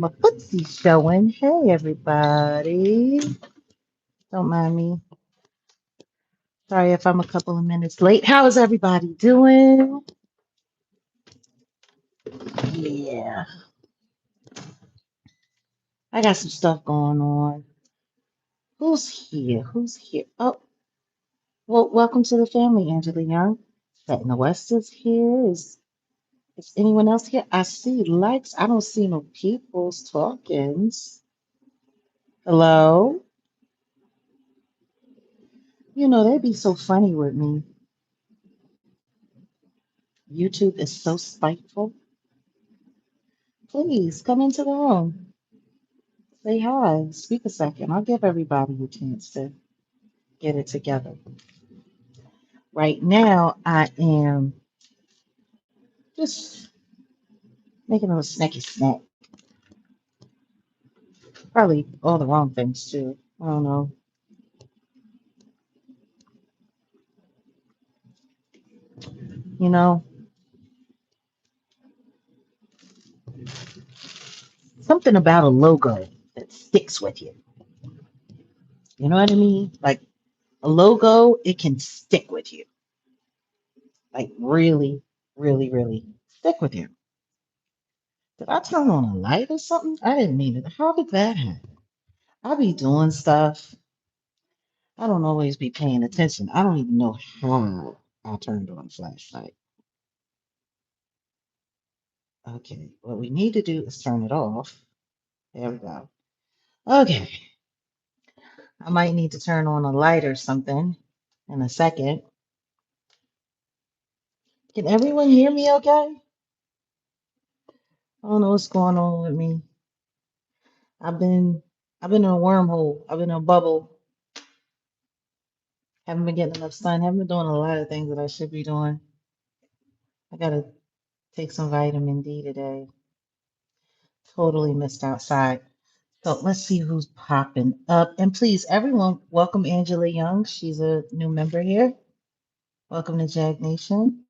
My footsie's showing. Hey, everybody. Don't mind me. Sorry if I'm a couple of minutes late. How is everybody doing? Yeah, I got some stuff going on. Who's here? Who's here? Oh, well, welcome to the family, Angela Young. Setting the West is here. Is anyone else here? I see likes. I don't see no people's talking. Hello? You know, they'd be so funny with me. YouTube is so spiteful. Please come into the room. Say hi. Speak a second. I'll give everybody a chance to get it together. Right now, I am just making a little snacky snack. Probably all the wrong things too. I don't know. You know, something about a logo that sticks with you. You know what I mean? Like a logo, it can stick with you. Like really, really, really stick with you. Did I turn on a light or something? I didn't mean it. How did that happen? I be doing stuff. I don't always be paying attention. I don't even know how I turned on a flashlight. Okay, what we need to do is turn it off. There we go. Okay, I might need to turn on a light or something in a second. Can everyone hear me okay? I don't know what's going on with me. I've been I've been in a wormhole. I've been in a bubble. Haven't been getting enough sun. Haven't been doing a lot of things that I should be doing. I gotta take some vitamin D today. Totally missed outside. So let's see who's popping up. And please, everyone, welcome Angela Young. She's a new member here. Welcome to Jag Nation.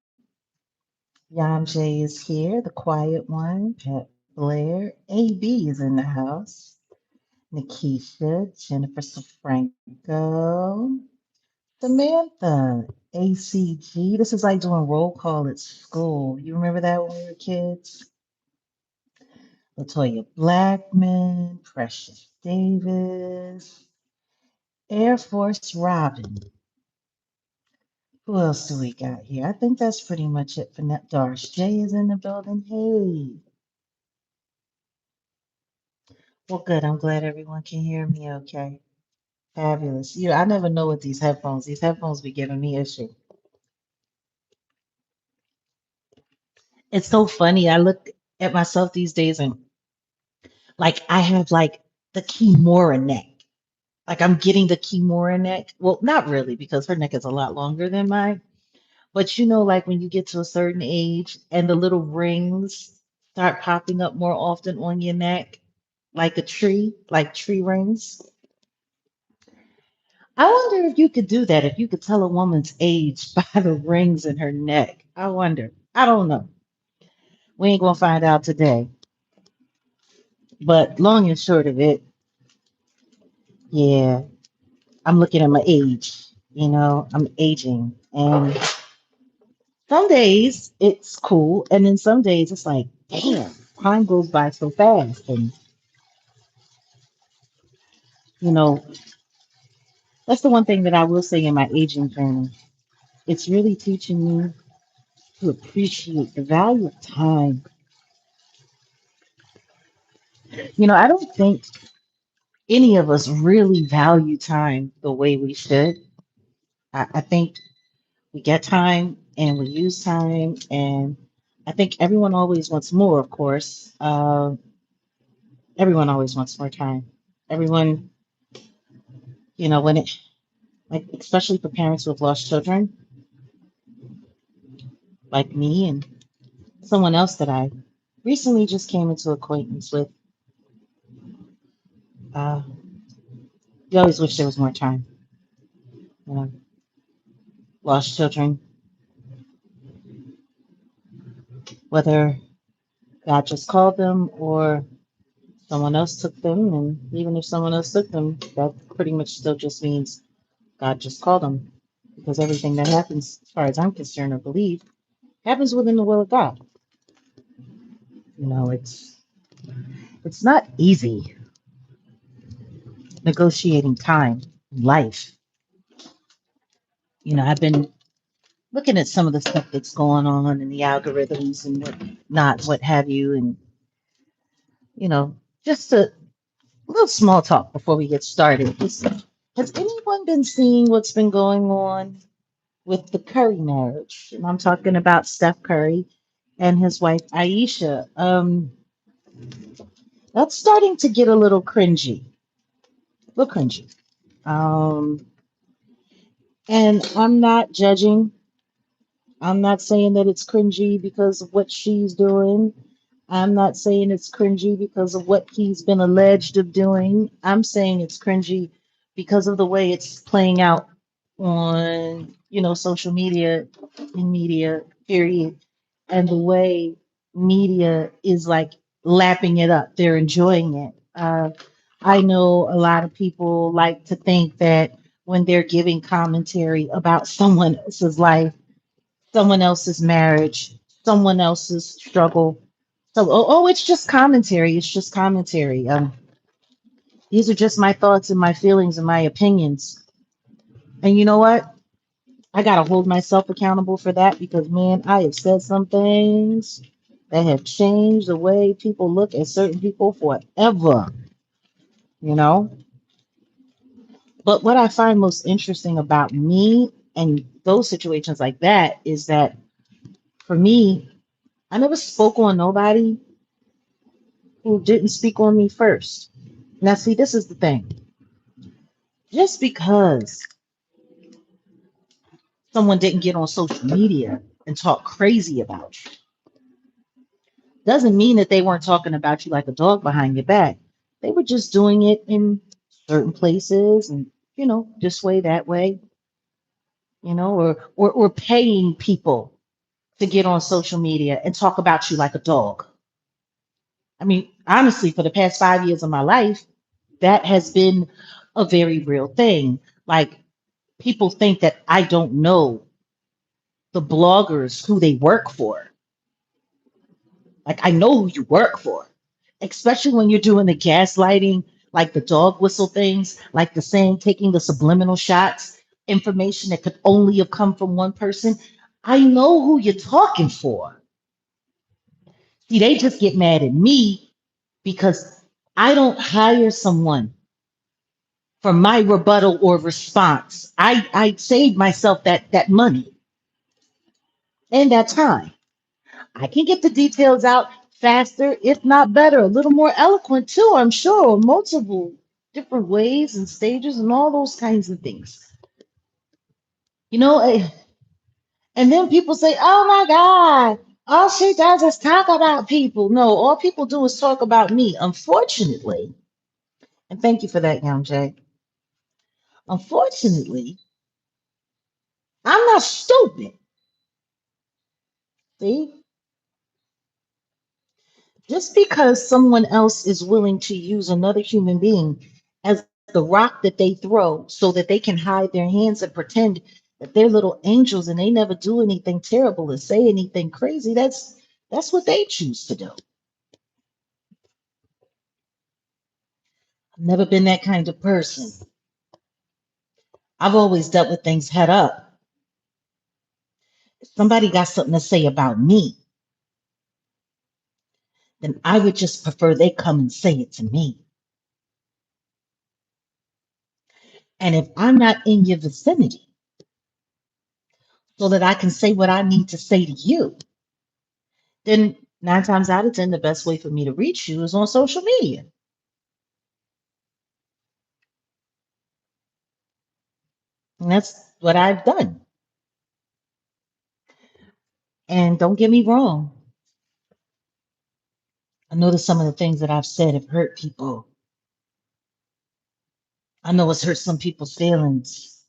Yam J is here, the quiet one. Pat Blair. AB is in the house. Nikisha, Jennifer Safranco, Samantha, ACG. This is like doing roll call at school. You remember that when we were kids? Latoya Blackman, Precious Davis, Air Force Robin. Who else do we got here? I think that's pretty much it for Net. Doris J is in the building. Hey. Well, good. I'm glad everyone can hear me okay. Fabulous. I never know what these headphones be giving me issue. It's so funny. I look at myself these days and like I have like the Kimura neck. Like I'm getting the Kimura neck. Well, not really because her neck is a lot longer than mine. But you know, like when you get to a certain age and the little rings start popping up more often on your neck, like a tree, like tree rings. I wonder if you could do that, if you could tell a woman's age by the rings in her neck. I wonder. I don't know. We ain't gonna find out today. But long and short of it, yeah, I'm looking at my age. I'm aging. And some days it's cool. And then some days it's like, damn, time goes by so fast. And, you know, that's the one thing that I will say in my aging journey. It's really teaching me to appreciate the value of time. I don't think any of us really value time the way we should. I think we get time and we use time, and I think everyone always wants more, of course. Everyone always wants more time. Everyone, when it, like, especially for parents who have lost children, like me and someone else that I recently just came into acquaintance with, uh, you always wish there was more time. You know, lost children, whether God just called them or Someone else took them, and even if someone else took them, that pretty much still just means God just called them. Because everything that happens, as far as I'm concerned or believe, happens within the will of God. You know, it's not easy negotiating time in life. You know, I've been looking at some of the stuff that's going on in the algorithms and what not, what have you, and you know, just a little small talk before we get started. Has anyone been seeing what's been going on with the Curry marriage? And I'm talking about Steph Curry and his wife Aisha. That's starting to get a little cringy, a little cringy. Um, and I'm not judging. I'm not saying that it's cringy because of what she's doing. I'm not saying it's cringy because of what he's been alleged of doing. I'm saying it's cringy because of the way it's playing out on, social media, in media, period, and the way media is like lapping it up. They're enjoying it. I know a lot of people like to think that when they're giving commentary about someone else's life, someone else's marriage, someone else's struggle. So, it's just commentary. It's just commentary. These are just my thoughts and my feelings and my opinions. And you know what? I gotta hold myself accountable for that because, man, I have said some things that have changed the way people look at certain people forever. You know. But what I find most interesting about me and those situations like that is that for me, I never spoke on nobody who didn't speak on me first. Now, see, this is the thing. Just because someone didn't get on social media and talk crazy about you doesn't mean that they weren't talking about you like a dog behind your back. They were just doing it in certain places and, this way, that way, or paying people to get on social media and talk about you like a dog. I mean, honestly, for the past 5 years of my life, that has been a very real thing. Like, people think that I don't know the bloggers who they work for. Like, I know who you work for, especially when you're doing the gaslighting, like the dog whistle things, like the saying, taking the subliminal shots, information that could only have come from one person. I know who you're talking for. See, they just get mad at me because I don't hire someone for my rebuttal or response. I saved myself that money and that time. I can get the details out faster, if not better, a little more eloquent too, I'm sure, multiple different ways and stages and all those kinds of things. You know, and then people say, oh my God, all she does is talk about people. No, all people do is talk about me. Unfortunately, and thank you for that, Young Jay. Unfortunately, I'm not stupid. See, just because someone else is willing to use another human being as the rock that they throw so that they can hide their hands and pretend that they're little angels and they never do anything terrible or say anything crazy, that's what they choose to do. I've never been that kind of person. I've always dealt with things head up. If somebody got something to say about me, then I would just prefer they come and say it to me. And if I'm not in your vicinity so that I can say what I need to say to you, then 9 times out of 10, the best way for me to reach you is on social media. And that's what I've done. And don't get me wrong, I know that some of the things that I've said have hurt people. I know it's hurt some people's feelings.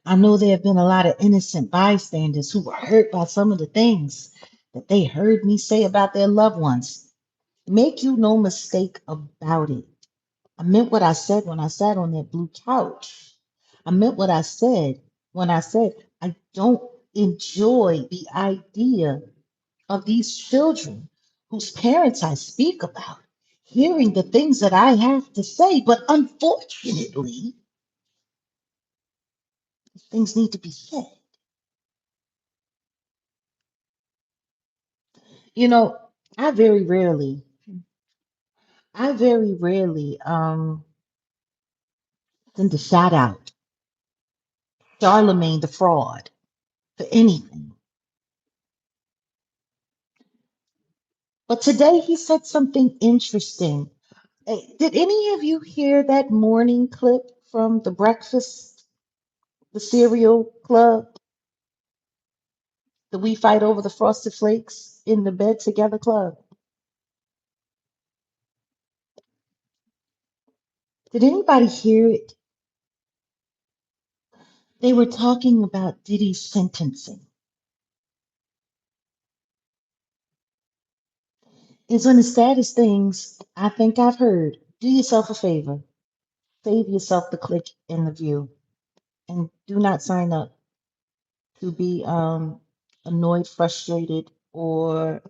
I know there have been a lot of innocent bystanders who were hurt by some of the things that they heard me say about their loved ones. Make you no mistake about it. I meant what I said when I sat on that blue couch. I meant what I said when I said I don't enjoy the idea of these children whose parents I speak about hearing the things that I have to say. But unfortunately, things need to be said. You know, I very rarely, I very rarely send a shout out, Charlemagne the fraud, for anything. But today he said something interesting. Did any of you hear that morning clip from the cereal club, the We Fight Over the Frosted Flakes in the Bed Together club? Did anybody hear it? They were talking about Diddy's sentencing. It's one of the saddest things I think I've heard. Do yourself a favor, save yourself the click and the view, and do not sign up to be annoyed, frustrated, or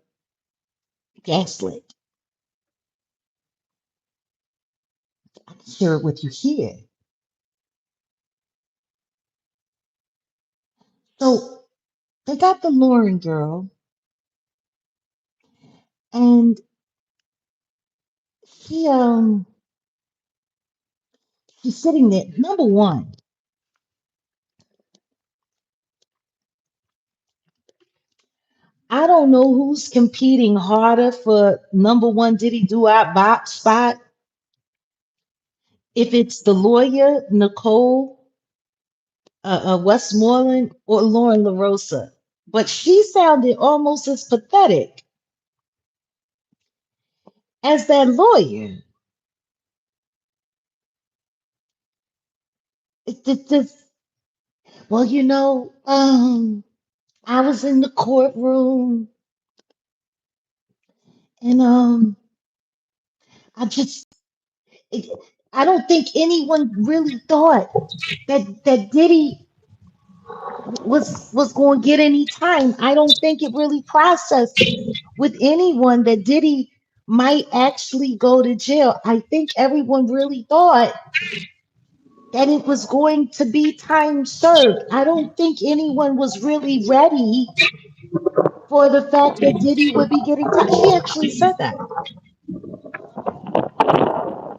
gaslit. I can share it with you here. So they got the Lauren girl, and she she's sitting there. Number one, I don't know who's competing harder for number one Diddy Do I Bop spot. If it's the lawyer Nicole Westmoreland or Lauren LaRosa, but she sounded almost as pathetic as that lawyer. It just, well, I was in the courtroom and I just, it, I don't think anyone really thought that Diddy was going to get any time. I don't think it really processed with anyone that Diddy might actually go to jail. I think everyone really thought that it was going to be time served. I don't think anyone was really ready for the fact that Diddy would be getting time. She actually said that.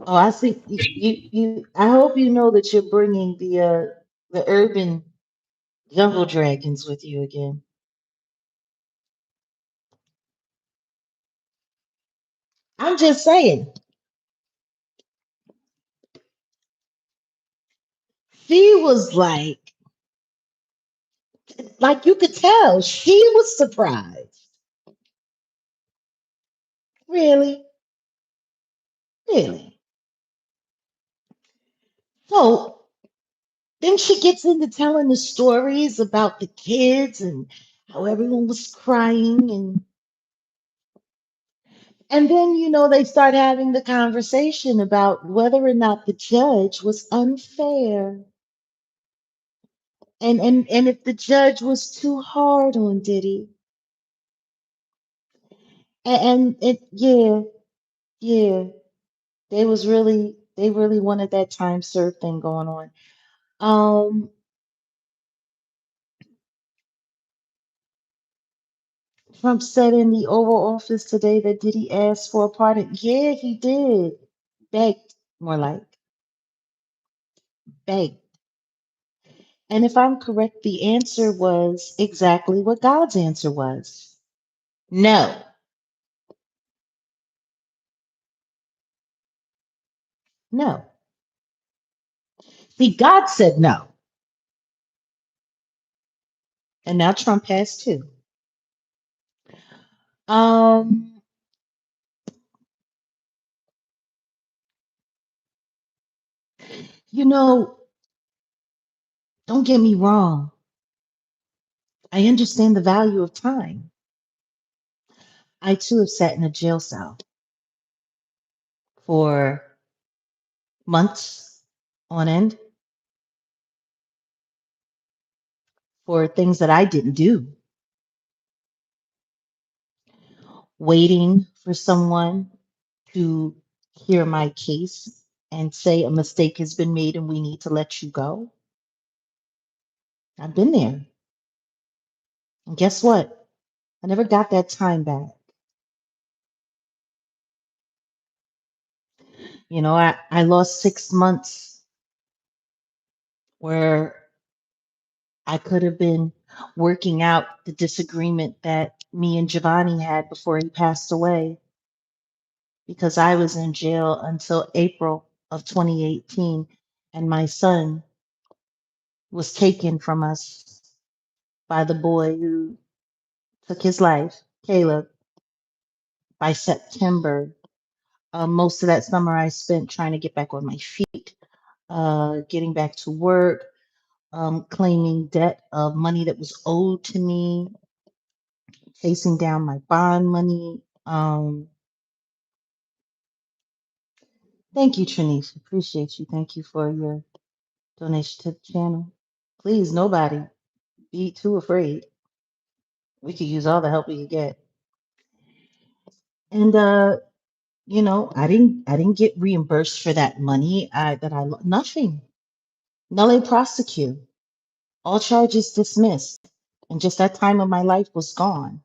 Oh, I see. I hope you know that you're bringing the urban jungle dragons with you again. I'm just saying. She was like you could tell, she was surprised. Really, really. So then she gets into telling the stories about the kids and how everyone was crying and then they start having the conversation about whether or not the judge was unfair and if the judge was too hard on Diddy. Yeah, yeah, they really wanted that time served thing going on. Um, Trump said in the Oval Office today that Diddy asked for a pardon. Yeah, he did. Begged, more like begged. And if I'm correct, the answer was exactly what God's answer was. No, no. See, God said no, and now Trump has too. Um, you know, don't get me wrong. I understand the value of time. I too have sat in a jail cell. for months on end for things that I didn't do, waiting for someone to hear my case and say a mistake has been made and we need to let you go. I've been there. And guess what? I never got that time back. I lost 6 months where I could have been working out the disagreement that me and Giovanni had before he passed away because I was in jail until April of 2018 and my son was taken from us by the boy who took his life, Caleb, by September. Most of that summer I spent trying to get back on my feet, getting back to work, claiming debt of money that was owed to me, chasing down my bond money. Thank you, Trinice. Appreciate you. Thank you for your donation to the channel. Please, nobody be too afraid. We could use all the help we could get. And I didn't get reimbursed for that money. Nothing. Nulle prosecute. All charges dismissed. And just that time of my life was gone.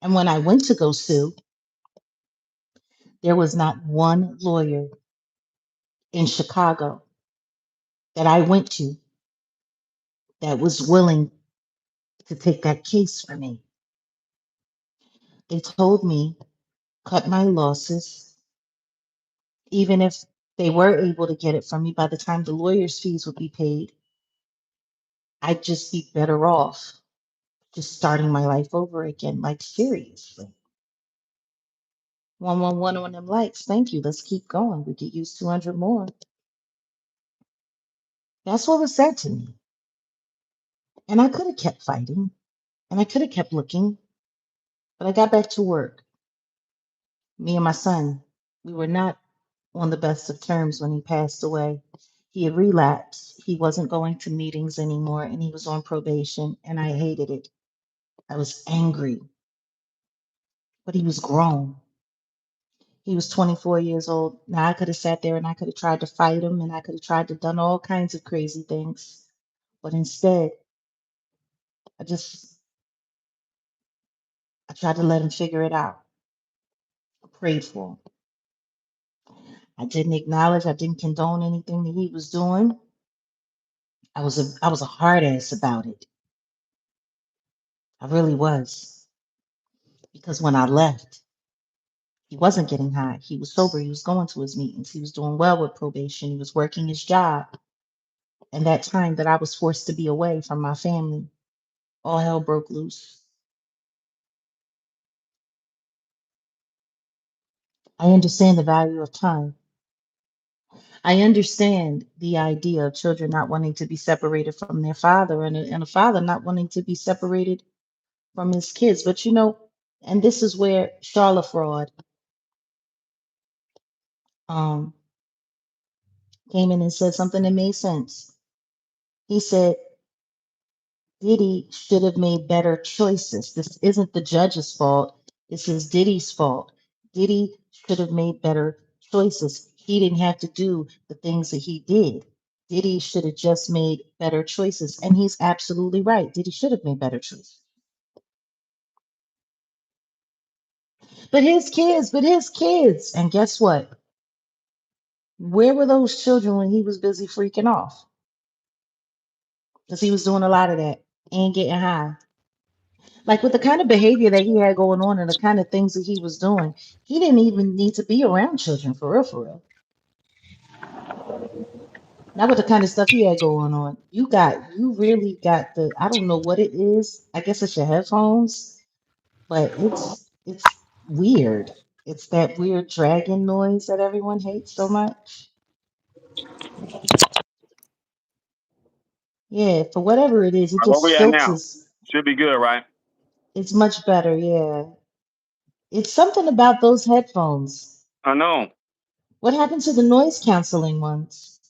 And when I went to go sue, there was not one lawyer in Chicago that I went to that was willing to take that case for me. They told me, cut my losses, even if they were able to get it from me by the time the lawyer's fees would be paid, I'd just be better off just starting my life over again. Like, seriously. 111 on them likes. Thank you. Let's keep going. We could use 200 more. That's what was said to me. And I could have kept fighting and I could have kept looking, but I got back to work. Me and my son, we were not on the best of terms when he passed away. He had relapsed. He wasn't going to meetings anymore and he was on probation, and I hated it. I was angry, but he was grown. He was 24 years old. Now I could have sat there and I could have tried to fight him and I could have tried to done all kinds of crazy things. But instead, I just I tried to let him figure it out. I prayed for him. I didn't acknowledge, I didn't condone anything that he was doing. I was a hard ass about it. I really was. Because when I left, he wasn't getting high. He was sober. He was going to his meetings. He was doing well with probation. He was working his job. And that time that I was forced to be away from my family, all hell broke loose. I understand the value of time. I understand the idea of children not wanting to be separated from their father, and a father not wanting to be separated from his kids. But and this is where Charlotte Fraud um, came in and said something that made sense. He said, Diddy should have made better choices. This isn't the judge's fault. This is Diddy's fault. Diddy should have made better choices. He didn't have to do the things that he did. Diddy should have just made better choices. And he's absolutely right. Diddy should have made better choices. But his kids. And guess what? Where were those children when he was busy freaking off? Because he was doing a lot of that and getting high. Like with the kind of behavior that he had going on and the kind of things that he was doing, he didn't even need to be around children for real, for real. Not with the kind of stuff he had going on. You really got I don't know what it is. I guess it's your headphones, but it's weird. It's that weird dragging noise that everyone hates so much. Yeah, for whatever it is, it Where we just at now? filters. Should be good, right? It's much better, yeah. It's something about those headphones. I know. What happened to the noise canceling ones?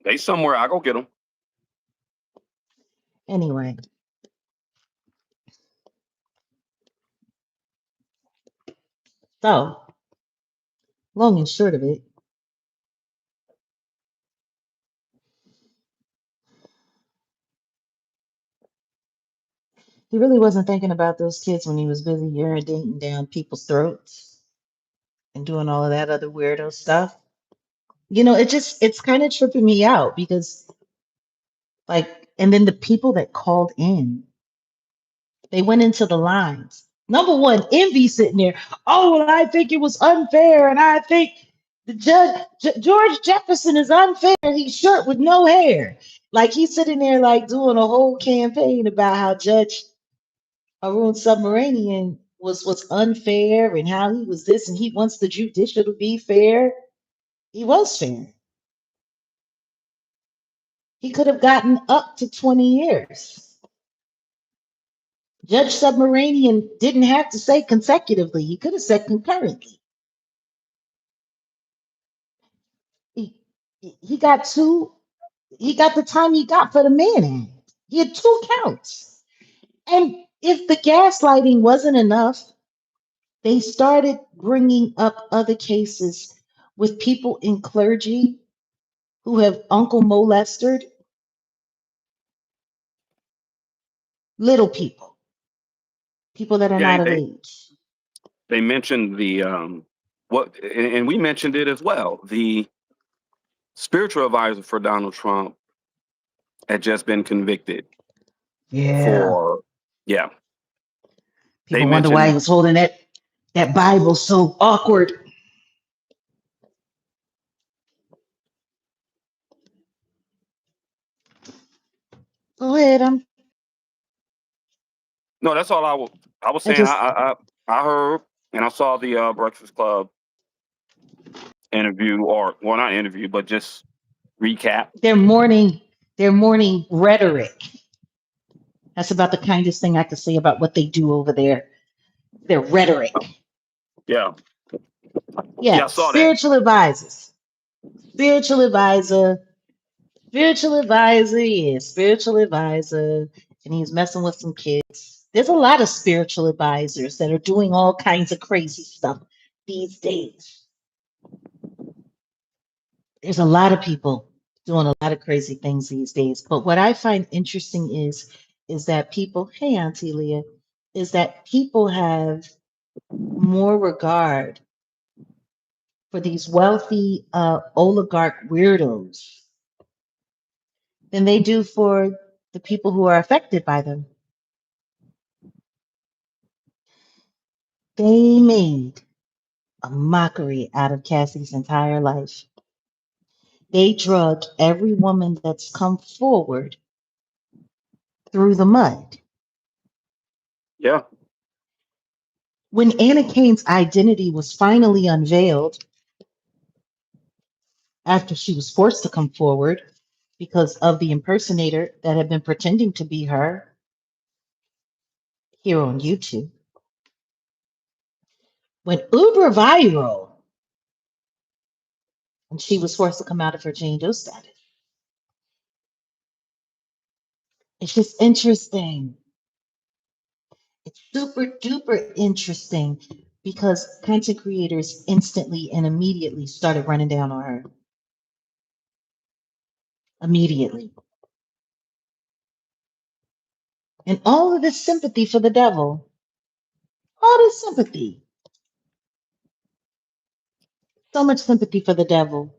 They somewhere. I go get them. Anyway, so long and short of it, he really wasn't thinking about those kids when he was busy urinating down people's throats and doing all of that other weirdo stuff. It's kind of tripping me out because, like, and then the people that called in, they went into the lines. Number one, Envy sitting there. Oh, well, I think it was unfair, and I think the judge George Jefferson is unfair. He's short with no hair. Like he's sitting there, like doing a whole campaign about how Judge Arun Submarinian was unfair and how he was this, and he wants the judicial to be fair. He was fair. He could have gotten up to 20 years. Judge Submarinian didn't have to say consecutively. He could have said concurrently. He, he got two. He got the time he got for the Mann Act. He had two counts. And if the gaslighting wasn't enough, they started bringing up other cases with people in clergy who have uncle molested little people, people that are Yeah, not of age. they mentioned the what, and we mentioned it as well. The spiritual advisor for Donald Trump had just been convicted Yeah. for, yeah. They People wonder why he mentioned, was holding that Bible so awkward. Go ahead. no, that's all I was I saying. just I heard and I saw the Breakfast Club interview, or well, not interview, but just recap. their morning rhetoric. That's about the kindest thing I could say about what they do over there. Their rhetoric. Yeah, yeah, Yeah, I saw that. spiritual advisors. Spiritual advisor. Spiritual advisor, yeah, spiritual advisor. And he's messing with some kids. There's a lot of spiritual advisors that are doing all kinds of crazy stuff these days. There's a lot of people doing a lot of crazy things these days. But what I find interesting is that people, hey Auntie Leah, is that people have more regard for these wealthy oligarch weirdos than they do for the people who are affected by them. They made a mockery out of Cassie's entire life. They drug every woman that's come forward through the mud. Yeah, When Anna Kane's identity was finally unveiled after she was forced to come forward because of the impersonator that had been pretending to be her here on YouTube, went uber viral when she was forced to come out of her Jane Doe status. It's just interesting. It's super duper interesting because content creators instantly and immediately started running down on her. Immediately. And all of this sympathy for the devil, all this sympathy, so much sympathy for the devil.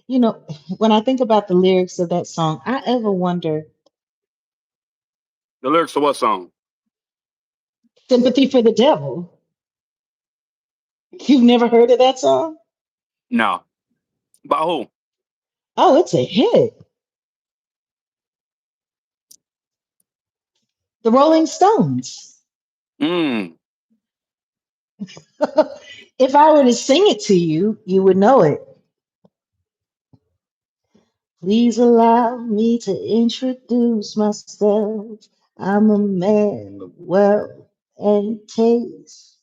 You know, when I think about the lyrics of that song, I ever wonder, the lyrics to what song? sympathy for the devil. You've never heard of that song? No, by who? Oh, it's a hit. The Rolling Stones. Mm, If I were to sing it to you, you would know it. Please allow me to introduce myself. I'm a man of wealth and taste.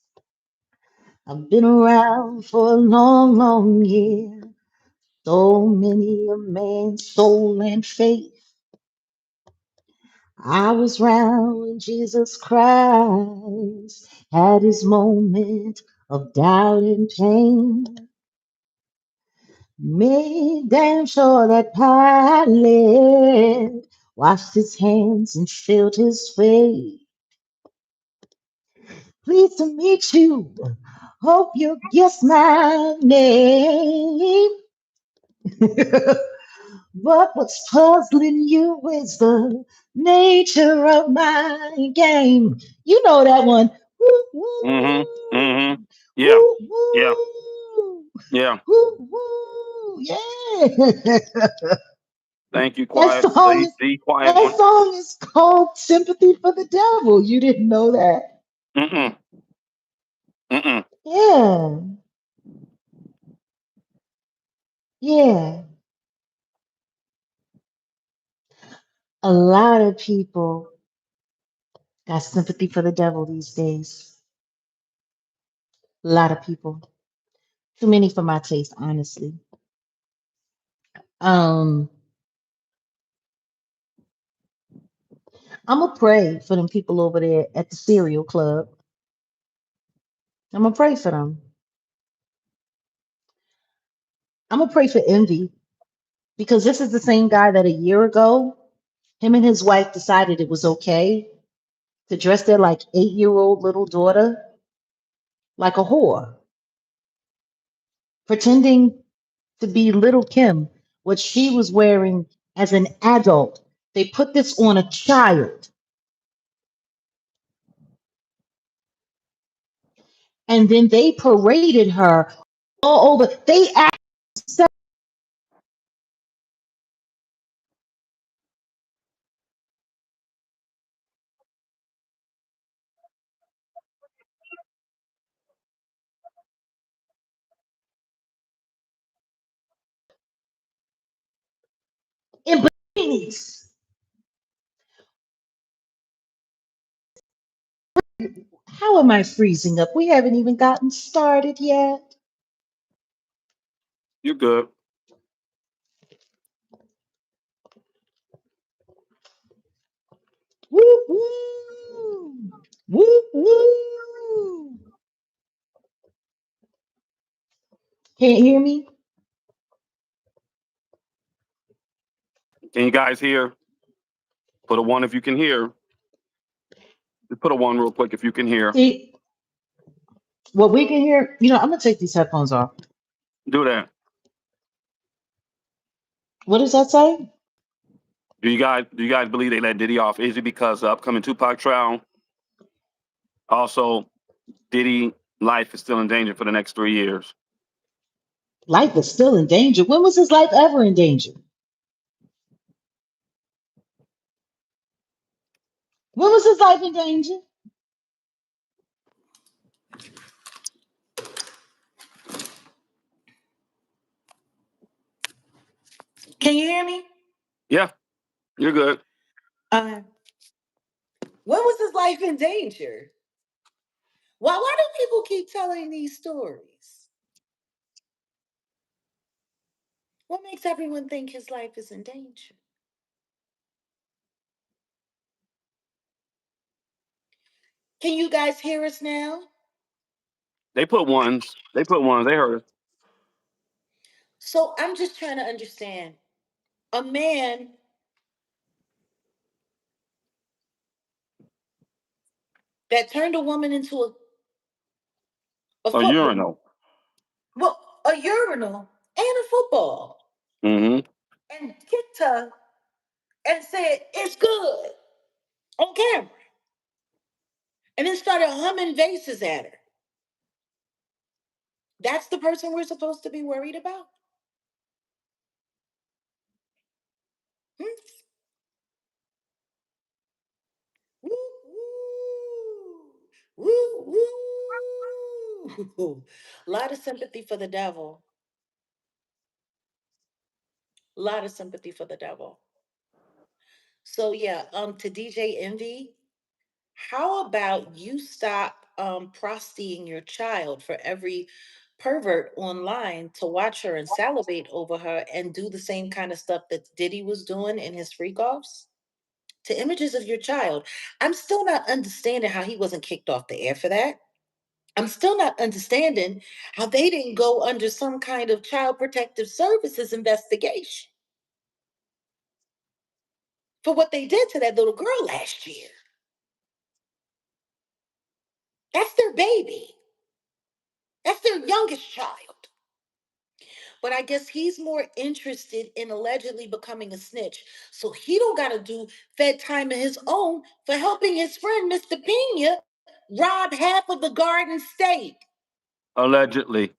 I've been around for a long, long year. So many a man's soul and faith. I was round when Jesus Christ had his moment of doubt and pain. Made damn sure that Pilate washed his hands and filled his face. Pleased to meet you. Hope you guess my name. But what's puzzling you is the nature of my game. You know that one. Woo, Mm-hmm. Mm-hmm. woo, Yeah. woo, Yeah. woo, Yeah. woo, woo. Yeah. Thank you, That quiet. song is The quiet that one. song is called Sympathy for the Devil. You didn't know that? Mm-mm. Mm-mm. Yeah. Yeah. A lot of people got sympathy for the devil these days. A lot of people. Too many for my taste, honestly. Um, I'm gonna pray for them people over there at the cereal club. I'm gonna pray for them. I'm gonna pray for envy because this is the same guy that a year ago, him and his wife decided it was okay to dress their like 8 year old little daughter like a whore, pretending to be little Kim, what she was wearing as an adult. They put this on a child and then they paraded her all over. They acted in bikinis. How am I freezing up? We haven't even gotten started yet. You're good. Woo woo! Woo woo! Can't hear me? Can you guys hear? Put a one if you can hear. Just put a one real quick if you can hear. See, what we can hear, I'm gonna take these headphones off. Do that. What does that say? Do you guys believe they let Diddy off? Is it because the upcoming Tupac trial? Also, Diddy life is still in danger for the next 3 years. Life is still in danger. When was his life ever in danger? When was his life in danger? Can you hear me? Yeah, you're good. Uh, when was his life in danger? Why do people keep telling these stories? What makes everyone think his life is in danger? Can you guys hear us now? They put ones. They put ones. They heard us. So I'm just trying to understand. A man that turned a woman into a A football, urinal. well, a urinal and a football, Mm-hmm. and kicked her and said, "It's good," on camera, and then started humming vases at her. That's the person we're supposed to be worried about? Hmm? Woo, woo, woo, woo. A lot of sympathy for the devil. A lot of sympathy for the devil. So yeah, to DJ Envy, How about you stop prostying your child for every pervert online to watch her and salivate over her and do the same kind of stuff that Diddy was doing in his freak offs to images of your child? I'm still not understanding how he wasn't kicked off the air for that. I'm still not understanding how they didn't go under some kind of child protective services investigation for what they did to that little girl last year. That's their baby. That's their youngest child. But I guess he's more interested in allegedly becoming a snitch. So he don't got to do Fed time of his own for helping his friend, Mr. Pena, rob half of the Garden State. Allegedly.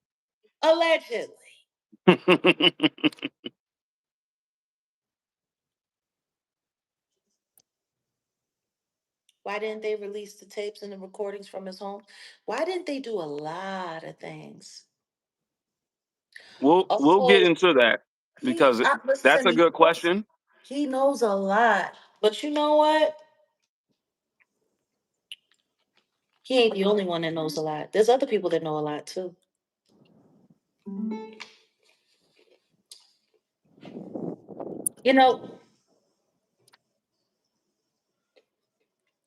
Allegedly. Why didn't they release the tapes and the recordings from his home? Why didn't they do a lot of things? We'll get Oh, into that because that's listen, a good question. he knows a lot. But you know what? He ain't the only one that knows a lot. There's other people that know a lot too. You know,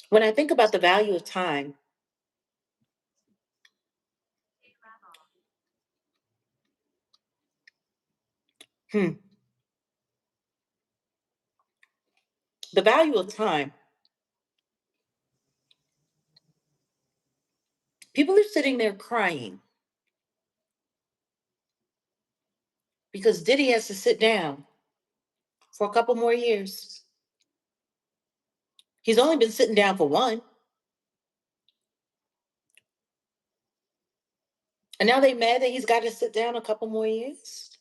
when I think about the value of time, hmm, the value of time, people are sitting there crying because Diddy has to sit down for a couple more years. He's only been sitting down for one, and now they mad that he's got to sit down a couple more years.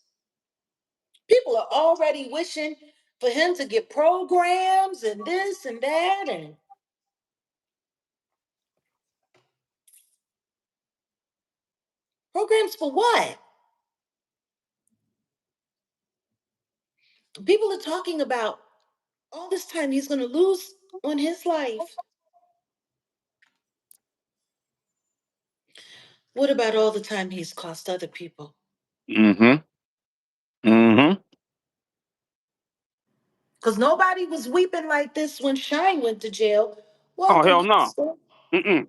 People are already wishing for him to get programs and this and that and programs for what? People are talking about all this time he's going to lose on his life. What about all the time he's cost other people? Mm-hmm. Mm-hmm. Because nobody was weeping like this when Shine went to jail. Oh Welcome, hell no. Crystal. Mm-mm.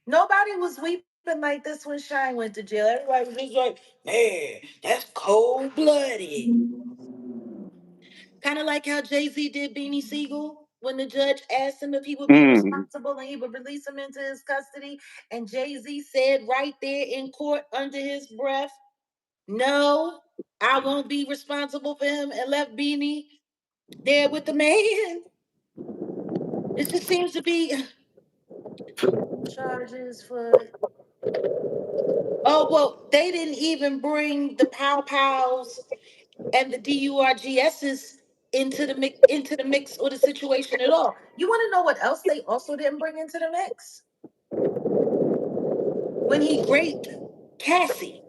Nobody was weeping like this when Shine went to jail. Everybody was just like, man, that's cold blooded. Kind of like how Jay-Z did Beanie Siegel when the judge asked him if he would be Mm. responsible and he would release him into his custody. And Jay-Z said right there in court under his breath, no, I won't be responsible for him, and left Beanie there with the man. It just seems to be charges for. Oh, well, they didn't even bring the Pow Pows and the DURGSs into the mix or the situation at all. You want to know what else they also didn't bring into the mix? When he raped Cassie.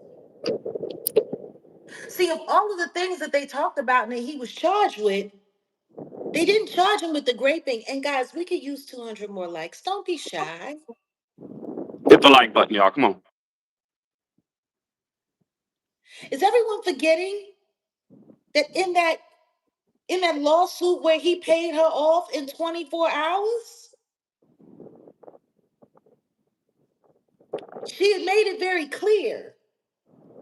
See, of all of the things that they talked about and that he was charged with, they didn't charge him with the raping. And guys, we could use 200 more likes. Don't be shy. Hit the like button, y'all. Come on. Is everyone forgetting that in that lawsuit where he paid her off in 24 hours, she had made it very clear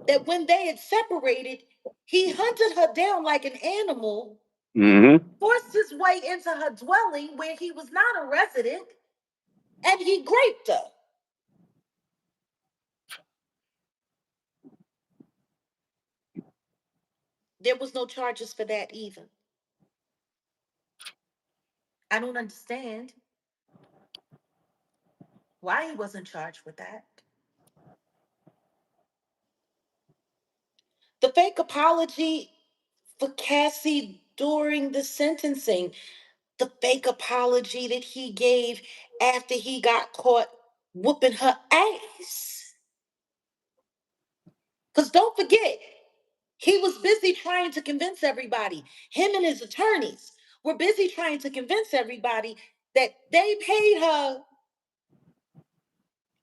that when they had separated, he hunted her down like an animal, Mm-hmm. forced his way into her dwelling where he was not a resident, and he raped her. There was no charges for that either. I don't understand why he wasn't charged with that. The fake apology for Cassie during the sentencing, the fake apology that he gave after he got caught whooping her ass. Because don't forget, he was busy trying to convince everybody, him and his attorneys were busy trying to convince everybody that they paid her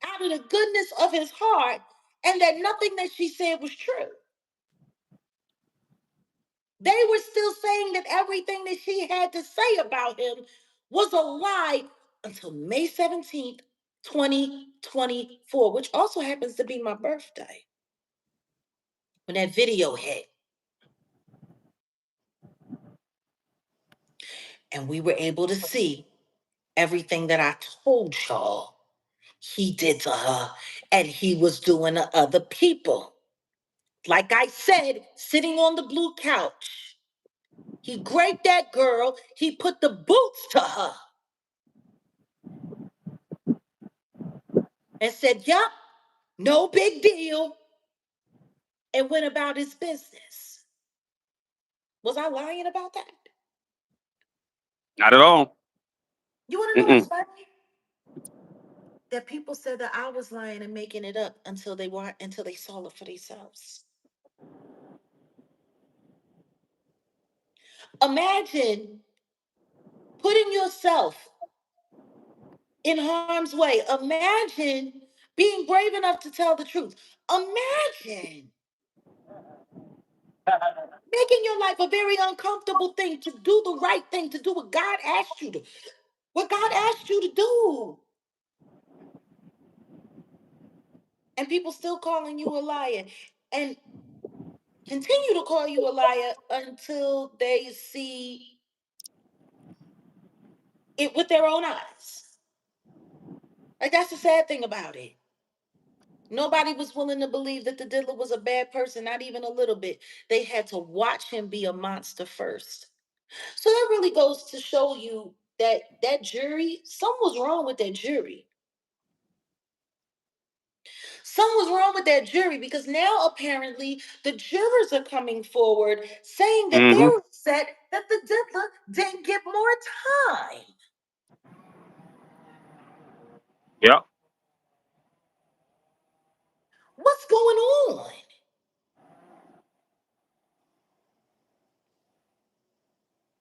out of the goodness of his heart, and that nothing that she said was true. They were still saying that everything that she had to say about him was a lie until May 17th, 2024, which also happens to be my birthday. When that video hit. And we were able to see everything that I told y'all he did to her and he was doing to other people. Like I said, sitting on the blue couch, he raped that girl, he put the boots to her and said, yup, no big deal, and went about his business. Was I lying about that? Not at all. You want to know what's Mm-mm. funny? That people said that I was lying and making it up until they saw it for themselves. Imagine putting yourself in harm's way. Imagine being brave enough to tell the truth. Imagine making your life a very uncomfortable thing to do the right thing, to do what God asked you to do. And people still calling you a liar and continue to call you a liar until they see it with their own eyes. Like, that's the sad thing about it. Nobody was willing to believe that the diddler was a bad person, not even a little bit. They had to watch him be a monster first. So that really goes to show you that that jury, something was wrong with that jury. Something was wrong with that jury because now apparently the jurors are coming forward saying that Mm-hmm. they're upset that the diddler didn't get more time. Yep. What's going on?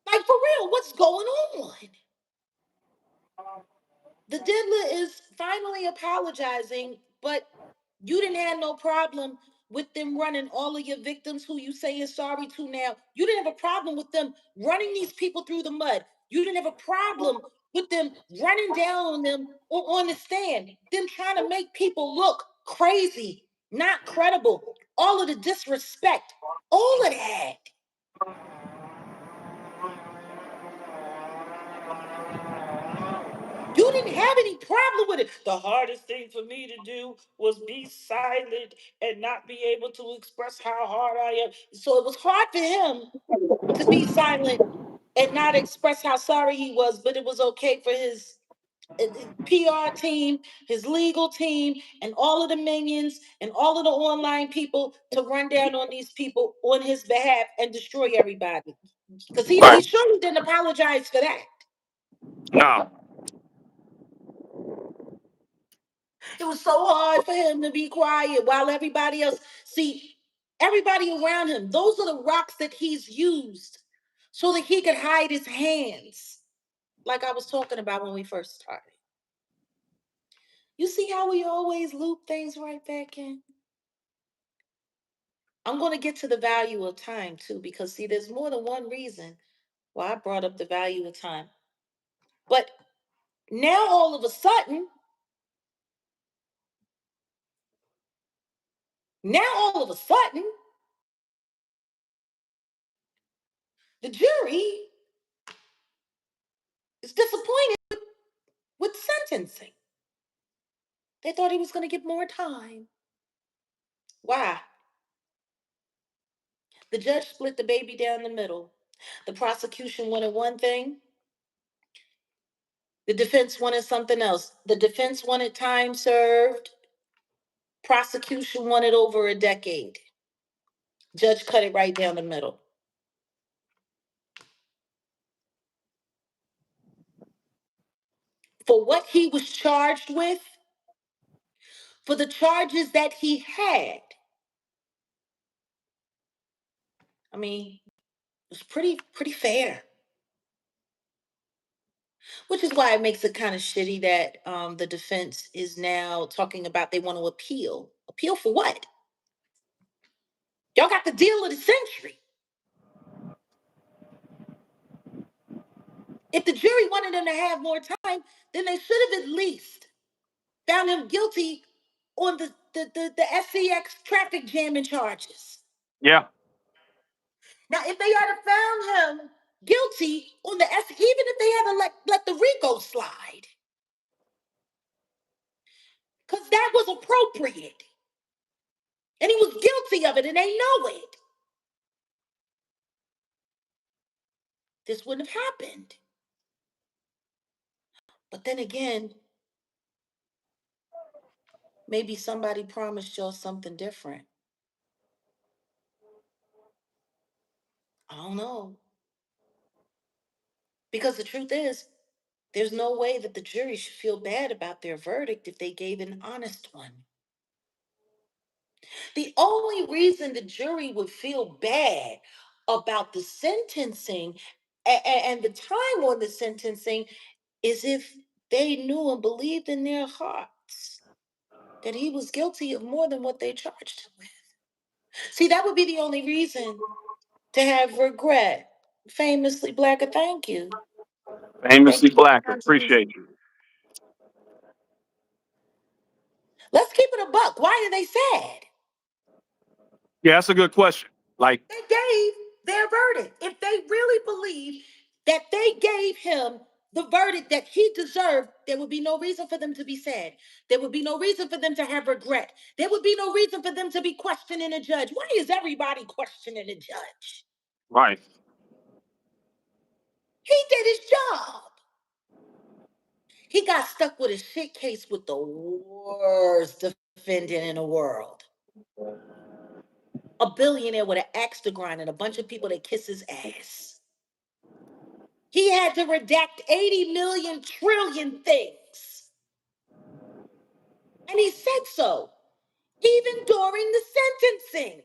Like, for real, what's going on? The diddler is finally apologizing, but you didn't have no problem with them running all of your victims who you say you're sorry to now. You didn't have a problem with them running these people through the mud. You didn't have a problem with them running down on them or on the stand, them trying to make people look crazy, not credible, all of the disrespect, all of that. You didn't have any problem with it. The hardest thing for me to do was be silent and not be able to express how hard I am. So it was hard for him to be silent and not express how sorry he was, but it was okay for his PR team, his legal team, and all of the minions and all of the online people to run down on these people on his behalf and destroy everybody. Because he Right. surely didn't apologize for that. No. It was so hard for him to be quiet while everybody else, see, everybody around him, those are the rocks that he's used so that he could hide his hands, like I was talking about when we first started. You see how we always loop things right back in? I'm going to get to the value of time too, because see, there's more than one reason why I brought up the value of time. But now all of a sudden, the jury is disappointed with sentencing. They thought he was going to get more time. Why? The judge split the baby down the middle. The prosecution wanted one thing, the defense wanted something else. The defense wanted time served, prosecution wanted over a decade. Judge cut it right down the middle. For what he was charged with, for the charges that he had, I mean, it was pretty fair. Which is why it makes it kind of shitty that the defense is now talking about they want to appeal. Appeal for what? Y'all got the deal of the century. If the jury wanted them to have more time, then they should have at least found him guilty on the SCX traffic jamming charges. Yeah. Now, if they had found him guilty on the even if they had to let the RICO slide, because that was appropriate, and he was guilty of it, and they know it, this wouldn't have happened. But then again, maybe somebody promised y'all something different. I don't know. Because the truth is, there's no way that the jury should feel bad about their verdict if they gave an honest one. The only reason the jury would feel bad about the sentencing and the time on the sentencing is if they knew and believed in their hearts that he was guilty of more than what they charged him with. See, that would be the only reason to have regret. Famously black, a thank you. Thank Famously you. black. Appreciate you. Let's keep it a buck. Why are they sad? Yeah, that's a good question. Like, They gave their verdict. If they really believe that they gave him the verdict that he deserved, there would be no reason for them to be sad. There would be no reason for them to have regret. There would be no reason for them to be questioning a judge. Why is everybody questioning a judge? right. He did his job. He got stuck with a shit case with the worst defendant in the world. A billionaire with an axe to grind and a bunch of people that kiss his ass. He had to redact 80 million trillion things. And he said so, even during the sentencing.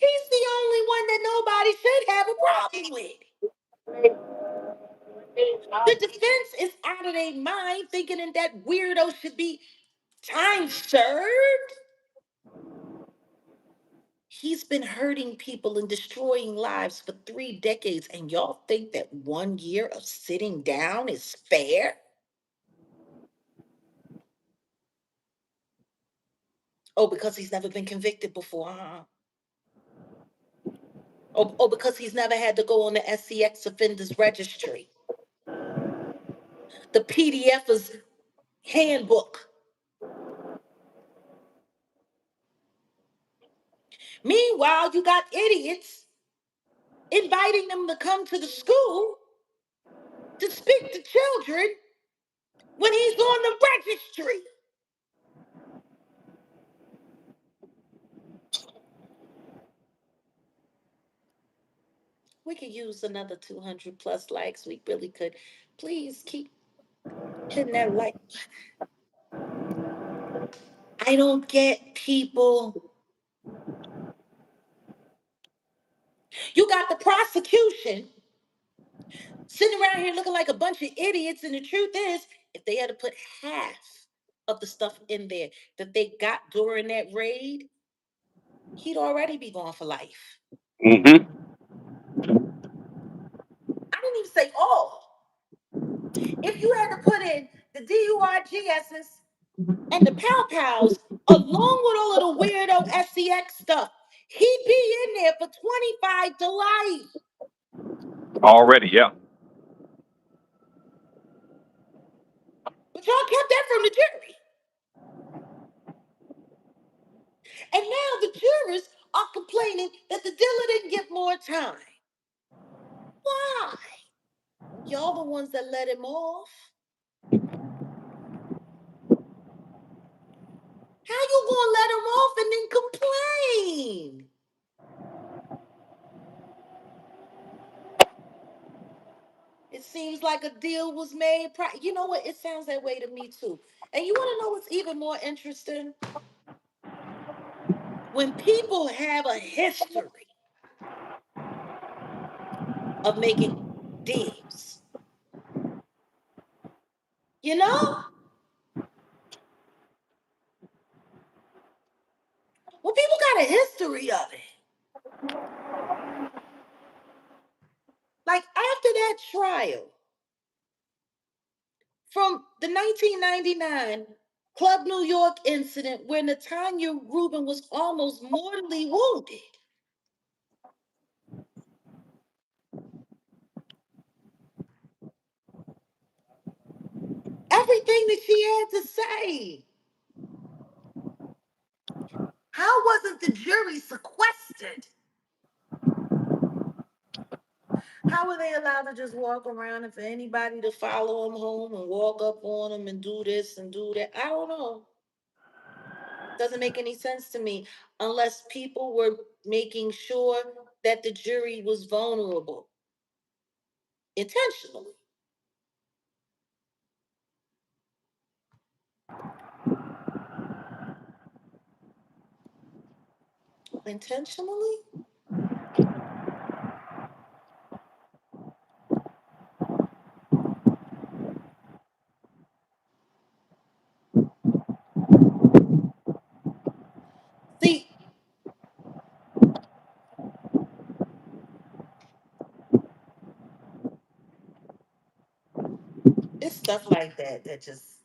He's the only one that nobody should have a problem with. The defense is out of their mind thinking that that weirdo should be time served. He's been hurting people and destroying lives for 3 decades, and y'all think that 1 year of sitting down is fair? Oh, because he's never been convicted before, huh? Oh, because he's never had to go on the SCX offenders registry. The PDF is handbook. Meanwhile, you got idiots inviting them to come to the school to speak to children when he's on the registry. We could use another 200 plus likes. We really could. Please keep hitting that like. I don't get people. You got the prosecution sitting around here looking like a bunch of idiots. And the truth is, if they had to put half of the stuff in there that they got during that raid, he'd already be gone for life. Mm-hmm. I didn't even say all. If you had to put in the DURGSs and the Pow Pows along with all of the weirdo SCX stuff, he'd be in there for 25 to life. Already, yeah. But y'all kept that from the jury. And now the jurors are complaining that the dealer didn't get more time. Why? Y'all the ones that let him off. How you gonna let him off and then complain? It seems like a deal was made. You know what? It sounds that way to me too. And you want to know what's even more interesting? When people have a history of making deals, you know, when people got a history of it, like after that trial from the 1999 Club New York incident where Natanya Rubin was almost mortally wounded, everything that she had to say, how wasn't the jury sequestered? How were they allowed to just walk around and for anybody to follow them home and walk up on them and do this and do that? I don't know. Doesn't make any sense to me unless people were making sure that the jury was vulnerable intentionally. Intentionally? See, it's stuff like that that just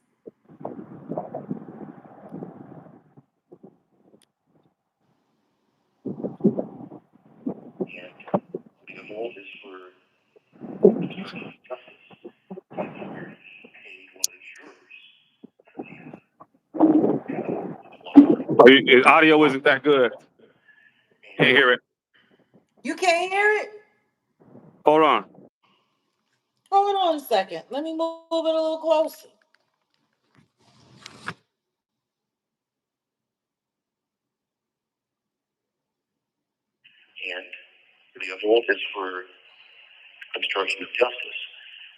Audio isn't that good. Can't hear it. you can't hear it. Hold on. Hold on a second. Let me move it a little closer. And the other is for obstruction of justice,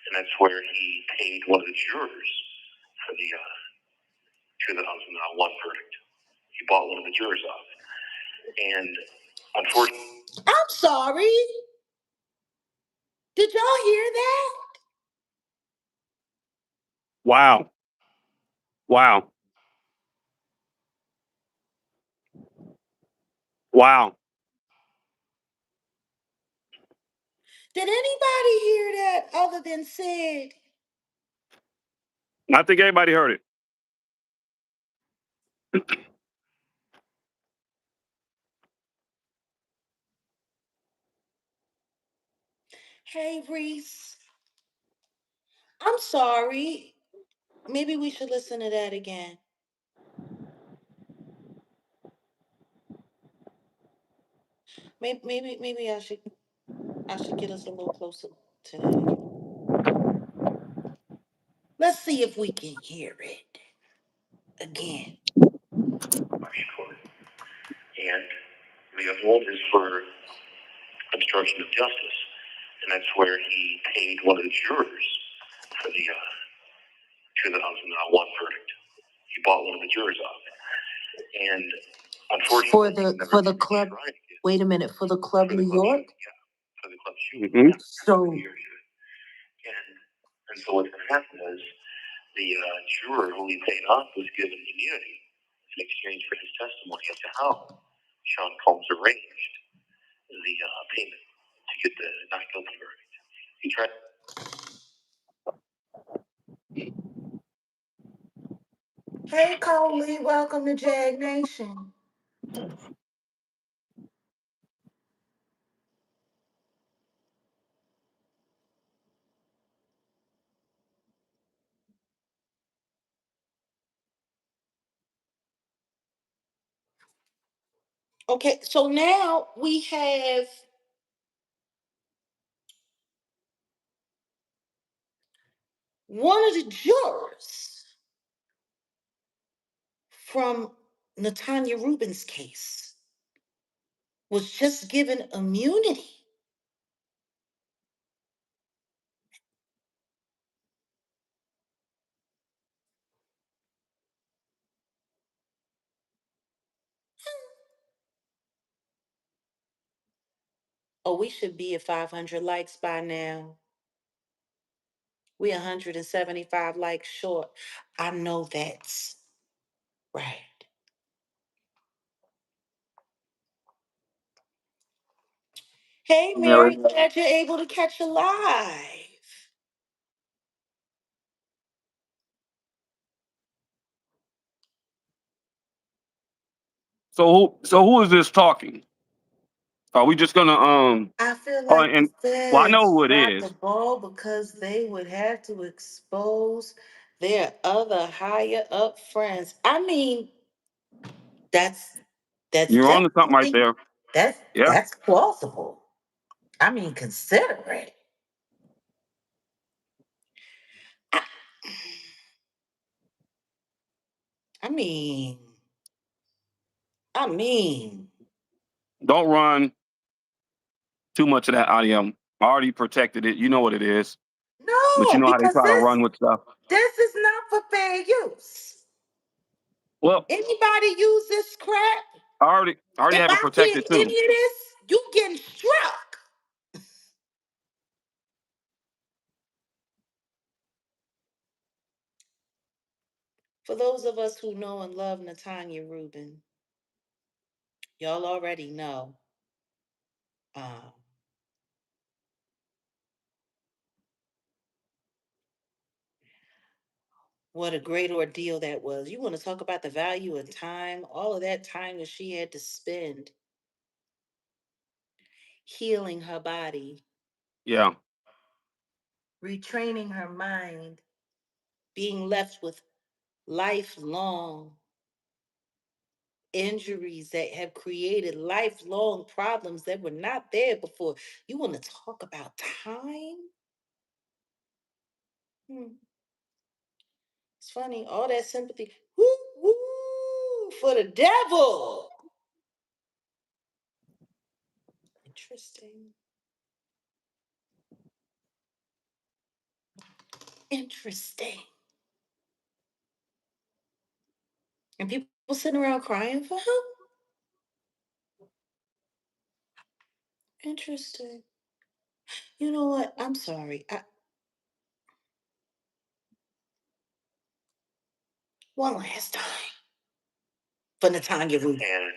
and that's where he paid one of the jurors for the $2,001 verdict. He bought one of the jurors off, and unfortunately, I'm sorry. Did y'all hear that? Wow. Wow. Wow. Did anybody hear that other than Sid? I think everybody heard it. Hey, Reese. I'm sorry. Maybe we should listen to that again. Maybe I should get us a little closer to that again. Let's see if we can hear it again. and the other is for obstruction of justice, and that's where he paid one of the jurors for the $2,001 verdict. He bought one of the jurors off, and unfortunately, For the club. Wait a minute. For the Club New York. For the club shooting. Mm-hmm. So and so what happened is the juror who he paid off was given immunity in exchange for his testimony as to how Sean Combs arranged the payment to get the not guilty verdict. He tried. hey, Coley, welcome to Jag Nation. Okay, so now we have one of the jurors from Natanya Rubin's case was just given immunity. Oh, we should be at 500 likes by now. We 175 likes short. I know that's right. Hey, Yeah. Mary, glad you're able to catch a live. So who is this talking? Are we just gonna I feel Oh, like the and well, I know feds who it dropped the is. ball because they would have to expose their other higher up friends. I mean, that's that's You're on to something right definitely there. that's Yeah. that's plausible. I mean, consider it. I, I mean, I mean, Don't run too much of that audio. I already protected it. You know what it is. But you no, know how they because try to run with stuff. this is not for fair use. Well, Anybody use this crap? I already If have it I hear protected too. any of this, you getting struck. For those of us who know and love Natanya Rubin, y'all already know um, what a great ordeal that was. You want to talk about the value of time, all of that time that she had to spend healing her body, Yeah. retraining her mind, being left with lifelong injuries that have created lifelong problems that were not there before. You want to talk about time? Hmm. It's funny, all that sympathy. Woo, woo, for the devil. Interesting. Interesting. And people sitting around crying for him? Interesting. You know what? I'm sorry. One last time for Natanya Rubin. And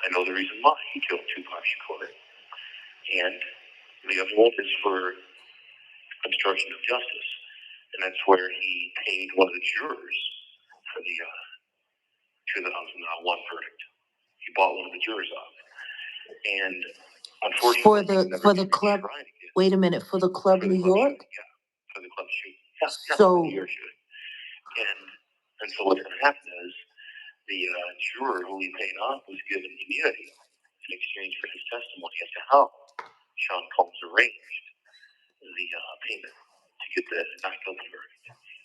I know the reason why he killed Tupac Shakur. And the other one is for obstruction of justice. And that's where he paid one of the jurors for the 2001 verdict. He bought one of the jurors off. And For unfortunately, the club. Wait a minute, for the Club New York? Yeah, for the club shooting. Yeah, So New York shooting. And so what's going to happen is the juror who he paid off was given immunity in exchange for his testimony as to how Sean Combs arranged the payment to get the not guilty verdict.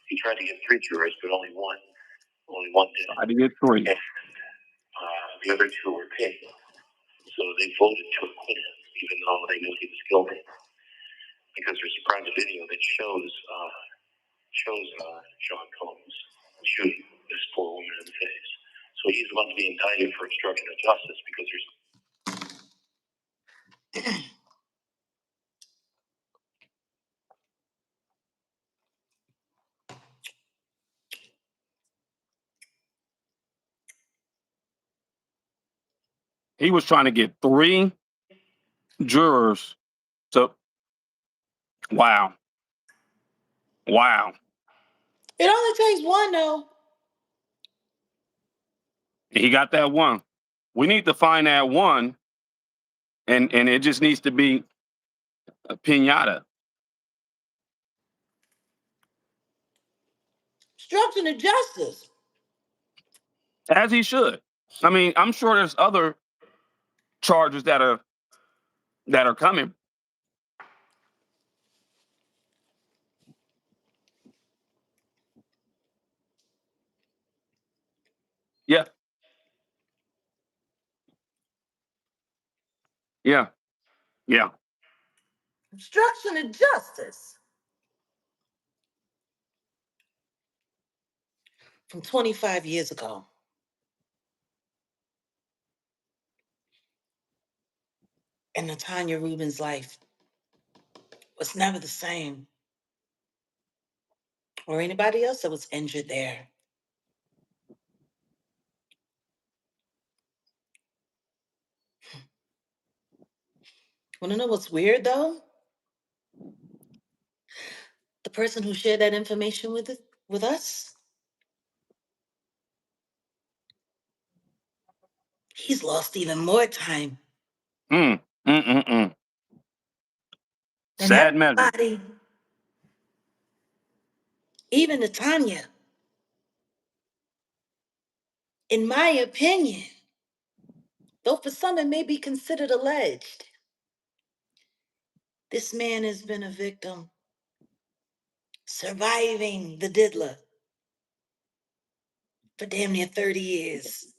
He tried to get 3 jurors, but only one did. I did get 3. And the other 2 were paid. So they voted to acquit him, even though they knew he was guilty. Because there's a private video that shows Sean Combs shooting this poor woman in the face. So he's about to be indicted for obstruction of justice because there's He was trying to get 3 jurors to wow. Wow. it only takes one though. He got that one. We need to find that one, and it just needs to be a pinata. Obstruction of justice. As he should. I mean, I'm sure there's other charges that are coming. Yeah. Yeah. Yeah. Obstruction of justice. From 25 years ago. And And Natanya Rubin's life was never the same, or anybody else that was injured there. Want to know what's weird though? The person who shared that information with us, he's lost even more time Mm, mm, mm, mm. than Sad measure. everybody, even Natanya. In my opinion, though for some it may be considered alleged, this man has been a victim, surviving the diddler for damn near 30 years.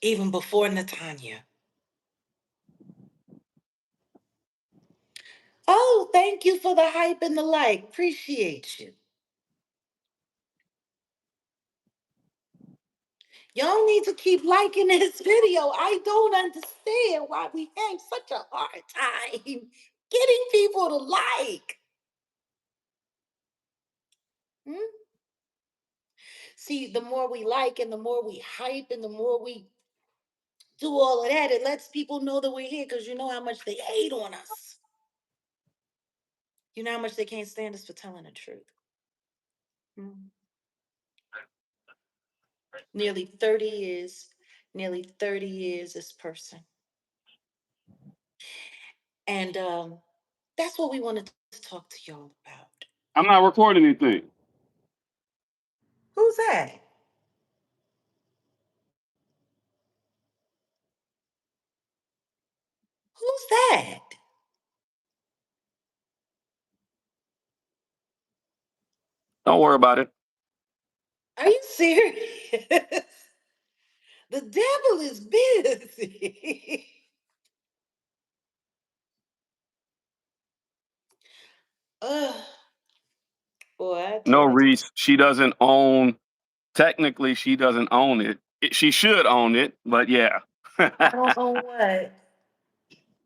Even before Natanya. Oh, thank you for the hype and the like. Appreciate you. Y'all need to keep liking this video. I don't understand why we have such a hard time getting people to like. Hmm? See, the more we like and the more we hype and the more we do all of that, it lets people know that we're here because you know how much they hate on us. You know how much they can't stand us for telling the truth. Hmm? Nearly 30 years, nearly 30 years this person. And that's what we wanted to talk to y'all about. I'm not recording anything. Who's that? Who's that? Don't worry about it. Are you serious? The devil is busy. Ugh. Boy, I No, tell you. Reese, she doesn't own, technically, she doesn't own it. She should own it, but yeah. I don't know what.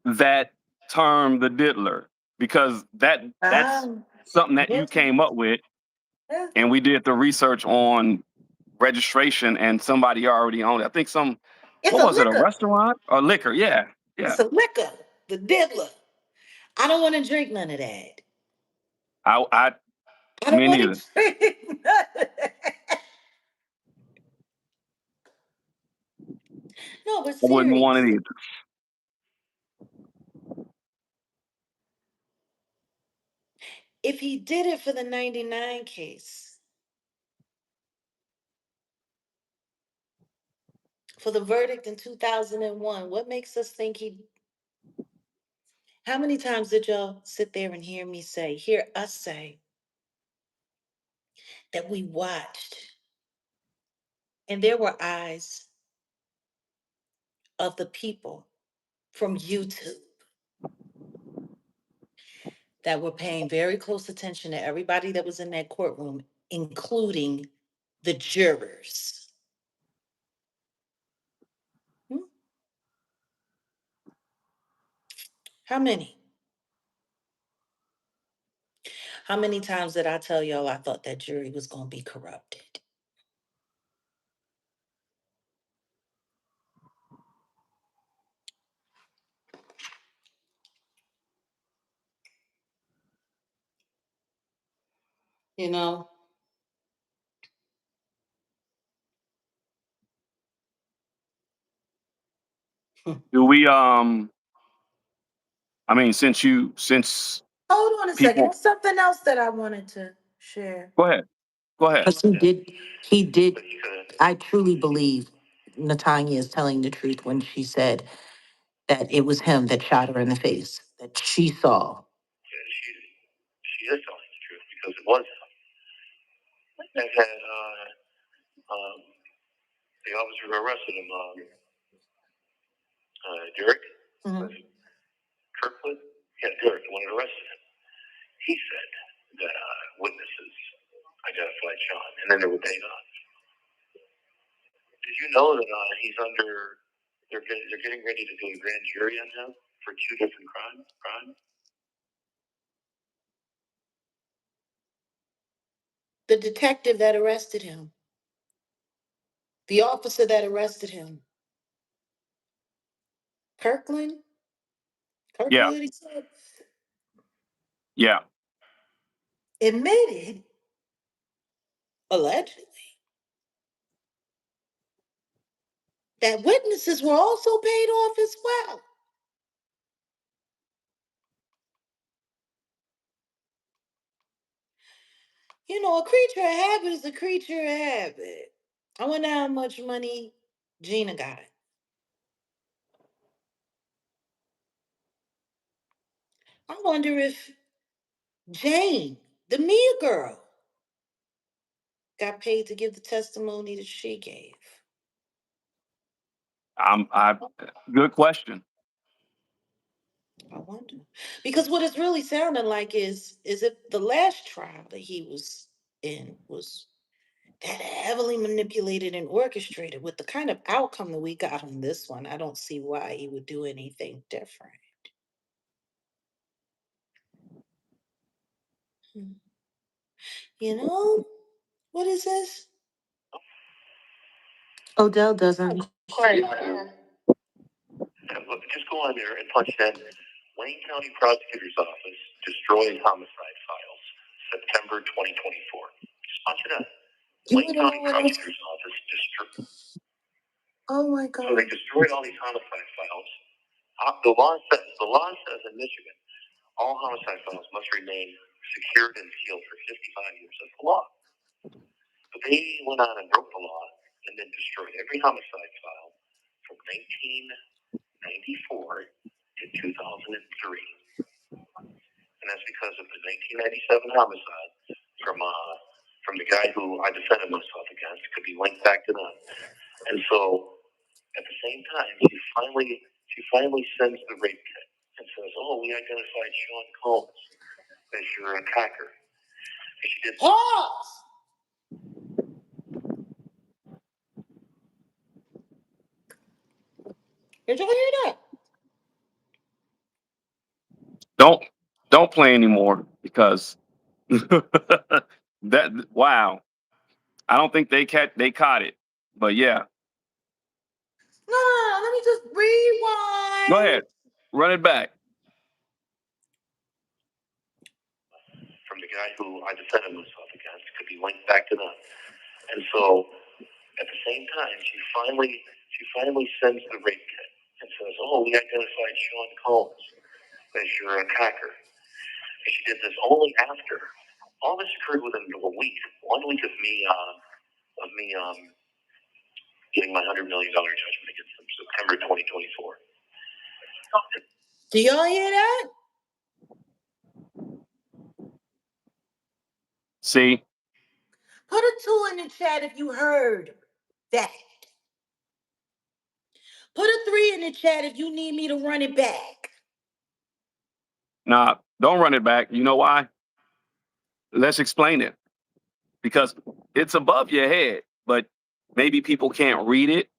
That term, the diddler, because that's Um, something that you yes, came up with, yeah. and we did the research on registration, and somebody already owned it. I think It's what a was it, a liquor. restaurant or liquor? Yeah, yeah. It's a liquor. The diddler. I don't want to drink none of that. I I don't Me want neither. to drink none of that. No, but I wouldn't want it seriously, either. if he did it for the 99 case, for the verdict in 2001, what makes us think he? How many times did y'all sit there and hear us say, that we watched, and there were eyes of the people from YouTube that were paying very close attention to everybody that was in that courtroom, including the jurors? Hmm? How many? How many times did I tell y'all I thought that jury was going to be corrupted? You know? Do we I mean, since Hold on a second. people There's something else that I wanted to share. go ahead. Go ahead. Because he did, I truly believe Natanya is telling the truth when she said that it was him that shot her in the face, that she saw. Yeah, she is telling the truth because it was him. And then the officer who arrested him, Derick, Mhm. Kirkwood, yeah, Derick, the one who arrested him, he said that witnesses identified Sean, and then there were paid on. know that he's under. They're getting ready to do a grand jury on him for 2 different crimes. The detective that arrested him, the officer that arrested him, Kirkland. Yeah. Kirkland, he said, Yeah. admitted, allegedly, that witnesses were also paid off as well. You know, a creature of habit is a creature of habit. I wonder how much money Gina got. I wonder if Jane, the Mia girl, got paid to give the testimony that she gave. Good question. I wonder. Because what it's really sounding like is if the last trial that he was in was that heavily manipulated and orchestrated with the kind of outcome that we got on this one, I don't see why he would do anything different. Hmm. You know, what is this? Odell doesn't. Just go on there and punch in Wayne County Prosecutor's Office destroys homicide files, September 2024. Just punch it up. Wayne County Prosecutor's Office destroyed. Oh my So they God. destroyed all these homicide files. The law says in Michigan, all homicide files must remain secured and sealed for 55 years. That's the law. But they went on and broke the law and then destroyed every homicide file from 1994 to 2003. And that's because of the 1997 homicide from the guy who I defended myself against. Could be linked back to them. And so at the same time, she finally sends the rape kit and says, "Oh, we identified Sean Combs as your attacker." And she did. Pause. Did you hear that? Don't play anymore because that wow. I don't think they caught it. But yeah. No, let me just rewind. Go ahead. Run it back. From the guy who I defended myself against. Could be linked back to them. And so at the same time, she finally sends the rape kit and says, "Oh, we identified Sean Combs as your attacker." And she did this only after. All this occurred within a week, 1 week of me getting my $100 million judgment against them, September 2024. Do y'all hear that? See? Put a 2 in the chat if you heard that. Put a 3 in the chat if you need me to run it back. Nah, don't run it back. You know why? Let's explain it. Because it's above your head, but maybe people can't read it.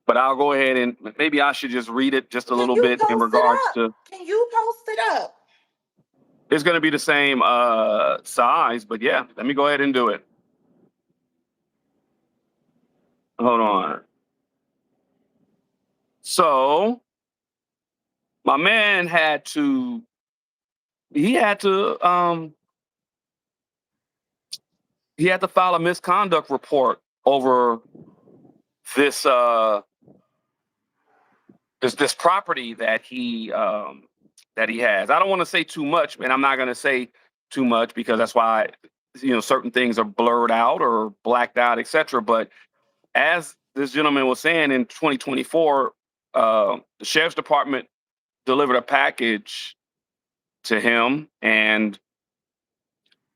But I'll go ahead and maybe I should just read it just a little bit in regards to. Can you post it up? It's going to be the same size, but yeah, let me go ahead and do it. Hold on. So my man had to file a misconduct report over this this property that he has. I don't want to say too much, and I'm not going to say too much because that's why certain things are blurred out or blacked out, etc. But as this gentleman was saying, in 2024, the sheriff's department delivered a package to him, and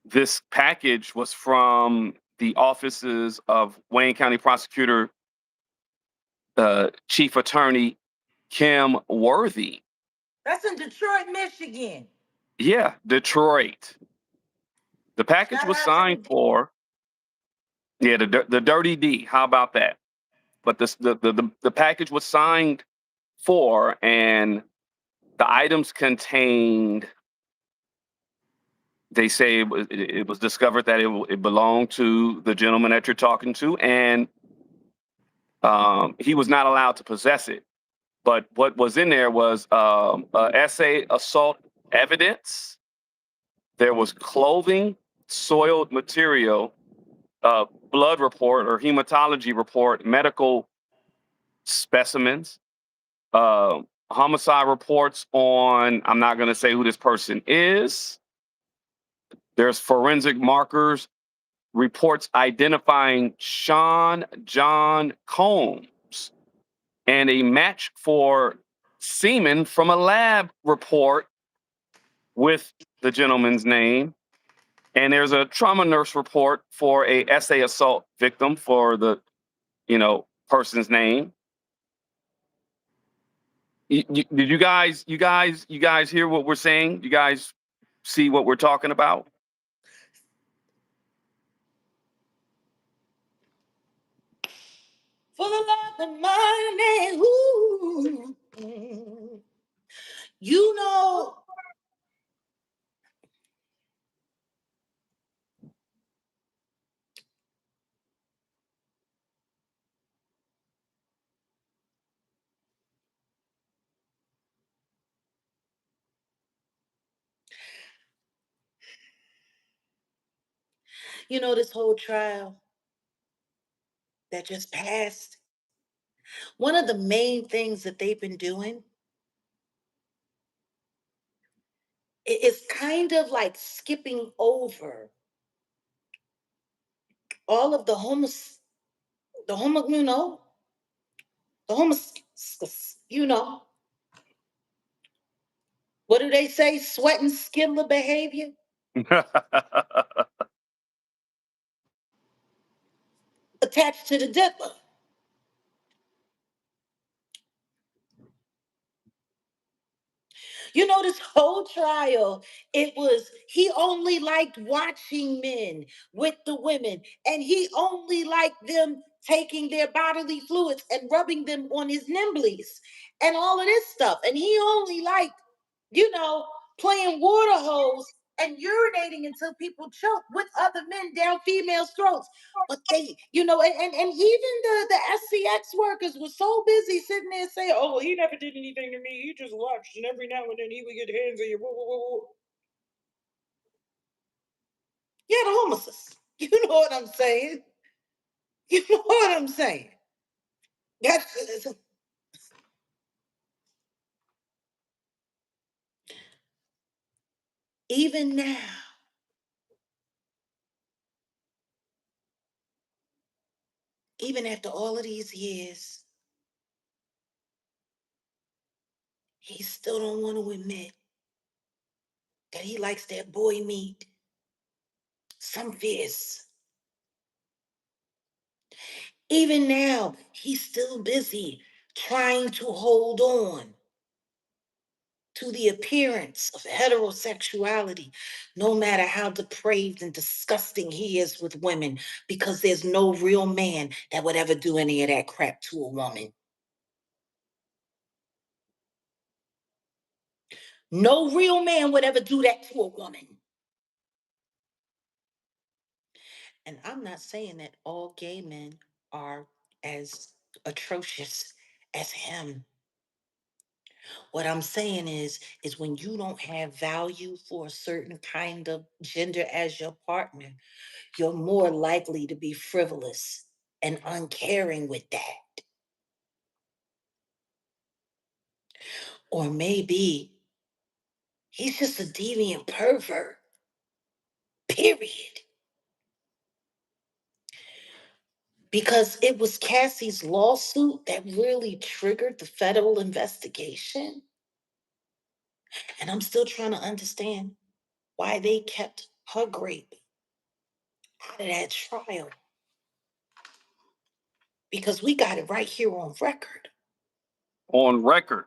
this package was from the offices of Wayne County Prosecutor Chief Attorney Kim Worthy. That's in Detroit, Michigan. Yeah, Detroit. The package was signed for. Yeah, the Dirty D. How about that? but the package was signed for, and the items contained. They say it was discovered that it belonged to the gentleman that you're talking to, and he was not allowed to possess it. But what was in there was essay assault evidence. There was clothing, soiled material, blood report or hematology report, medical specimens, homicide reports on, I'm not going to say who this person is. There's forensic markers, reports identifying Sean John Combs, and a match for semen from a lab report with the gentleman's name. And there's a trauma nurse report for a essay assault victim for the, person's name. Did you guys hear what we're saying? You guys see what we're talking about? For the love of money, ooh, you know, this whole trial that just passed. One of the main things that they've been doing is kind of like skipping over all of the the homo, the homos, what do they say? Sweat and skilla behavior attached to the diddler. This whole trial, he only liked watching men with the women, and he only liked them taking their bodily fluids and rubbing them on his nimblies and all of this stuff. And he only liked, you know, playing water hose and urinating until people choke with other men down females' throats. But they, and even the SCX workers were so busy sitting there saying, "Oh, well, he never did anything to me. He just watched, and every now and then he would get hands on you." Whoa, whoa, whoa, whoa. Yeah, the homeless. You know what I'm saying? You know what I'm saying? That's even now, even after all of these years, he still don't want to admit that he likes that boy meat. Some fierce. Even now, he's still busy trying to hold on to the appearance of heterosexuality, no matter how depraved and disgusting he is with women, because there's no real man that would ever do any of that crap to a woman. No real man would ever do that to a woman. And I'm not saying that all gay men are as atrocious as him. What I'm saying is when you don't have value for a certain kind of gender as your partner, you're more likely to be frivolous and uncaring with that. Or maybe he's just a deviant pervert. Period. Because it was Cassie's lawsuit that really triggered the federal investigation. And I'm still trying to understand why they kept her grape out of that trial. Because we got it right here on record. On record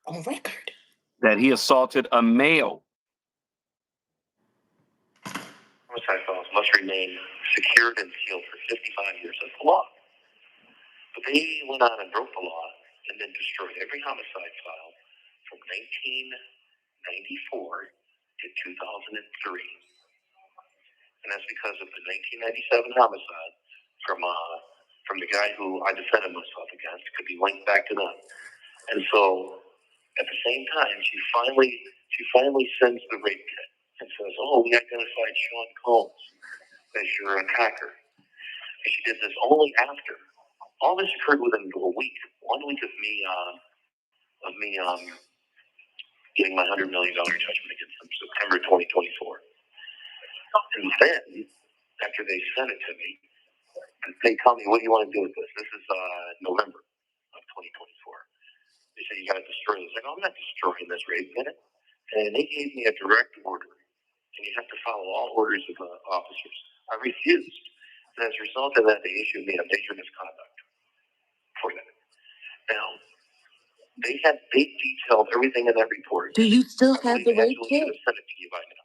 On record. that he assaulted a male. Homicide files must remain secured and sealed for 55 years of the law. But they went on and broke the law and then destroyed every homicide file from 1994 to 2003. And that's because of the 1997 homicide from the guy who I defended myself against. It could be linked back to them. And so at the same time, she finally sends the rape kit and says, "Oh, we identified Sean Combs as your attacker." And she did this only after. All this occurred within a week, 1 week of me getting my $100 million judgment against them, September 2024. And then, after they sent it to me, they tell me, "What do you want to do with this?" This is November of 2024. They say, "You got to destroy this." I go, "I'm not destroying this rape kit." And they gave me a direct order, and you have to follow all orders of officers. I refused. And as a result of that, they issued me a major misconduct for that. Now, they detailed everything in that report. Do you still have the rape Angela kit? should have sent it to you by now.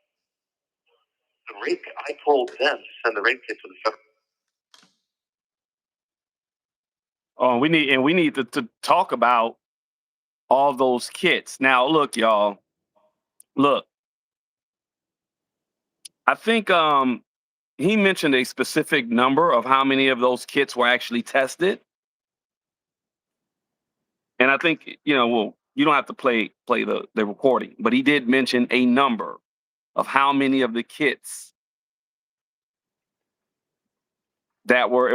The rape kit, I told them to send the rape kit to the federal. Oh, we need to talk about all those kits. Now, look, y'all. Look, I think he mentioned a specific number of how many of those kits were actually tested. And I think, well, you don't have to play the recording, but he did mention a number of how many of the kits that were,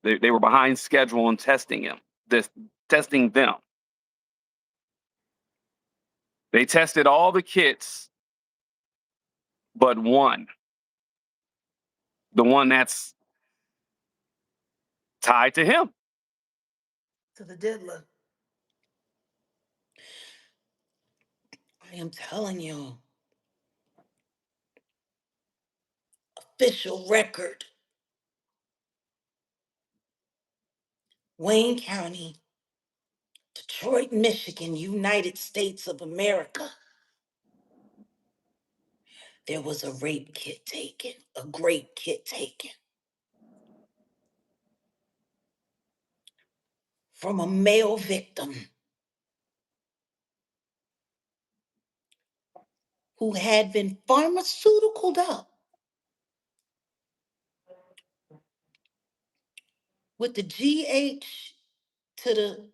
they were behind schedule on testing them. They tested all the kits but one. The one that's tied to him. To the diddler. I am telling you. Official record. Wayne County, Detroit, Michigan, United States of America. There was a rape kit taken, a grape kit taken from a male victim who had been pharmaceuticaled up with the GH to the,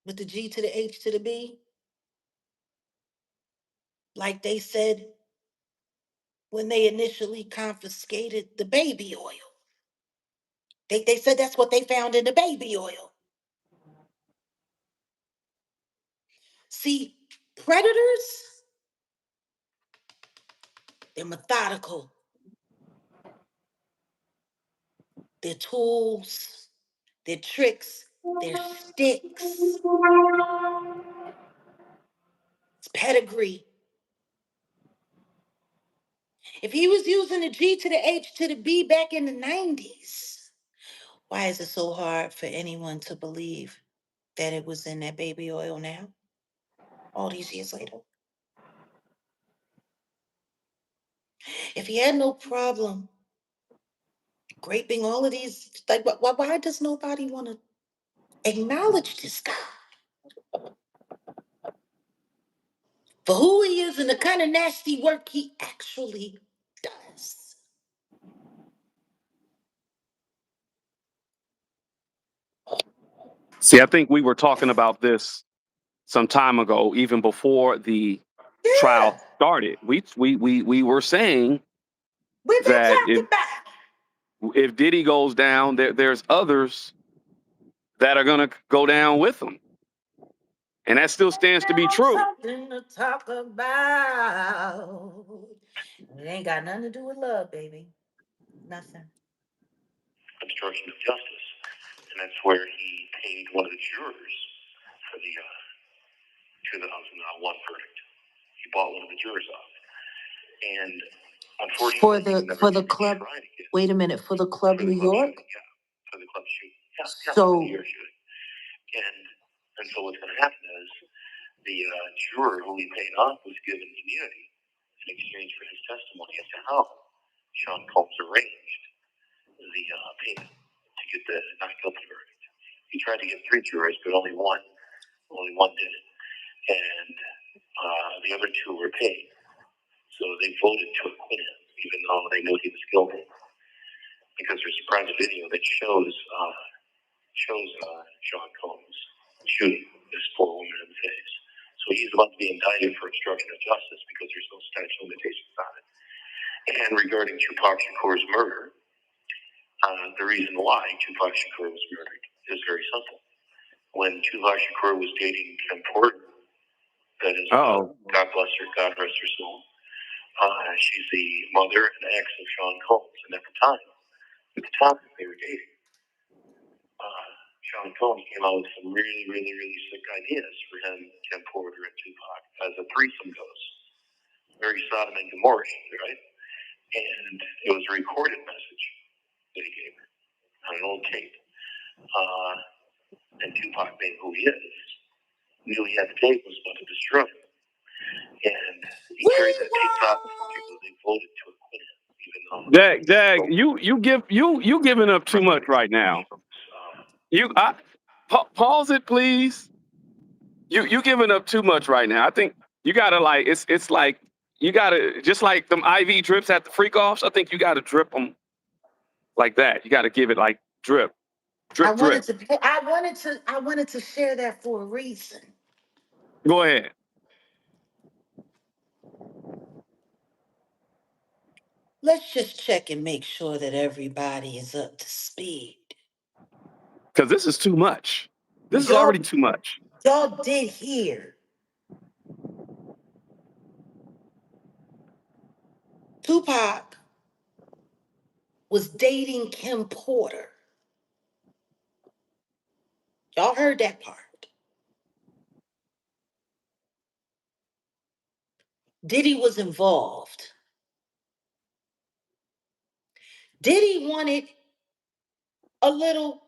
with the G to the H to the B, like they said when they initially confiscated the baby oil. They said that's what they found in the baby oil. See, predators, they're methodical. Their tools, their tricks, their sticks, it's pedigree. If he was using the G to the H to the B back in the 90s, why is it so hard for anyone to believe that it was in that baby oil now, all these years later? If he had no problem graping all of these, like, why does nobody want to acknowledge this guy for who he is and the kind of nasty work he actually does? See, I think we were talking about this some time ago, even before the trial Yeah, started. We were saying we've been that talking about. if Diddy goes down, there's others that are gonna go down with him, and that still stands to be true. Something to talk about. It ain't got nothing to do with love, baby. Nothing. Obstruction of justice. And that's where he paid one of the jurors for the 2001 verdict. He bought one of the jurors off. And unfortunately, For the club. Wait a minute, for the club New York? Yeah, for the club shooting. Yeah, So for the year shooting. And so what's going to happen is the juror who he paid off was given immunity in exchange for his testimony as to how Sean Combs arranged the payment to get the not guilty verdict. He tried to get 3 jurors, but only one did it, and the other 2 were paid. So they voted to acquit him, even though they knew he was guilty, because there's a private video that shows Sean Combs shooting this poor woman in the face. So he's about to be indicted for obstruction of justice because there's no statute of limitations on it. And regarding Tupac Shakur's murder, the reason why Tupac Shakur was murdered is very simple. When Tupac Shakur was dating Kim Porter, that is, God bless her, God rest her soul, she's the mother and ex of Sean Combs. And at the time that they were dating, Sean Combs came out with some really, really, really sick ideas for him, Kim Porter, and Tupac as a threesome goes. Very Sodom and Gomorrah, right? And it was a recorded message that he gave her on an old tape. And Tupac, being who he is, knew he had the tape, was about to destroy him. And he carried that tape out because they voted to acquit him, even though Dag, you giving up too much right now. Pause it, please. You giving up too much right now. I think you gotta it's like you gotta, just like them IV drips at the freak offs. I think you gotta drip them like that. You gotta give it like drip. I wanted to share that for a reason. Go ahead. Let's just check and make sure that everybody is up to speed. Because this is too much. This is already too much. Y'all did hear Tupac was dating Kim Porter. Y'all heard that part. Diddy was involved. Diddy wanted a little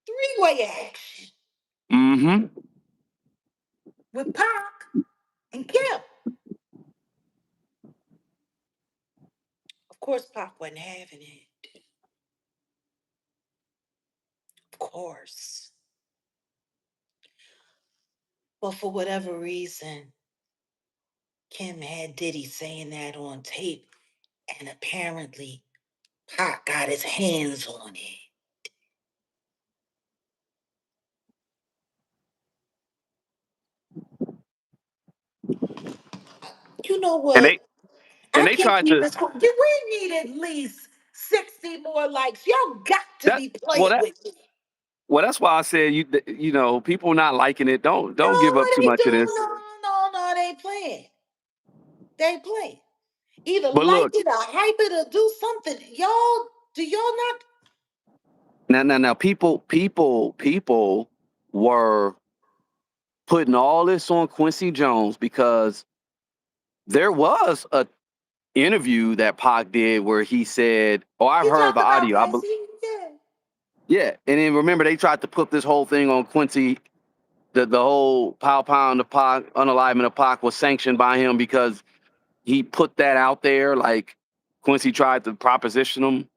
3-way action. Mm-hmm. With Pac and Kim. Of course, Pac wasn't having it. Of course. But for whatever reason, Kim had Diddy saying that on tape, and apparently Pac got his hands on it. You know what? And they tried to. We need at least 60 more likes. Y'all got to be playing with me. Well, that's why I said you know, people not liking it. Don't give up too much of this. No, they ain't playing. They ain't playing. Either But like look, it or hype it or do something. Do y'all not? Now, people were putting all this on Quincy Jones because there was a interview that Pac did where he said, "Oh, I've heard the audio." Yeah, and then remember they tried to put this whole thing on Quincy. The whole pow pound of Pac, unalivement of Pac was sanctioned by him because he put that out there. Like Quincy tried to proposition him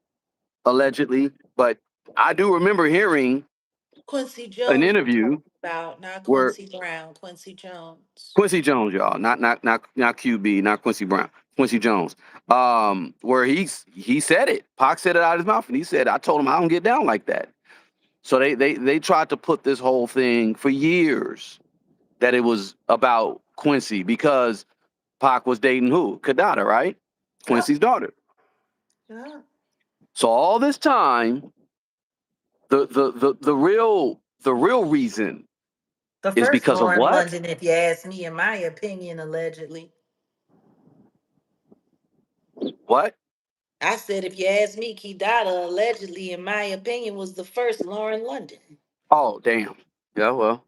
allegedly, but I do remember hearing Quincy Jones an interview about not where Quincy Brown, Quincy Jones. Quincy Jones, y'all, not QB, not Quincy Brown, Quincy Jones. Where he said it. Pac said it out of his mouth, and he said, "I told him I don't get down like that." So they tried to put this whole thing for years that it was about Quincy because Pac was dating who? Kadada, right? Quincy's daughter. Yeah. So all this time, the real reason is because of what? London, if you ask me, in my opinion, allegedly. What? I said, if you ask me, Kidada allegedly, in my opinion, was the first Lauren London. Oh, damn. Yeah, well,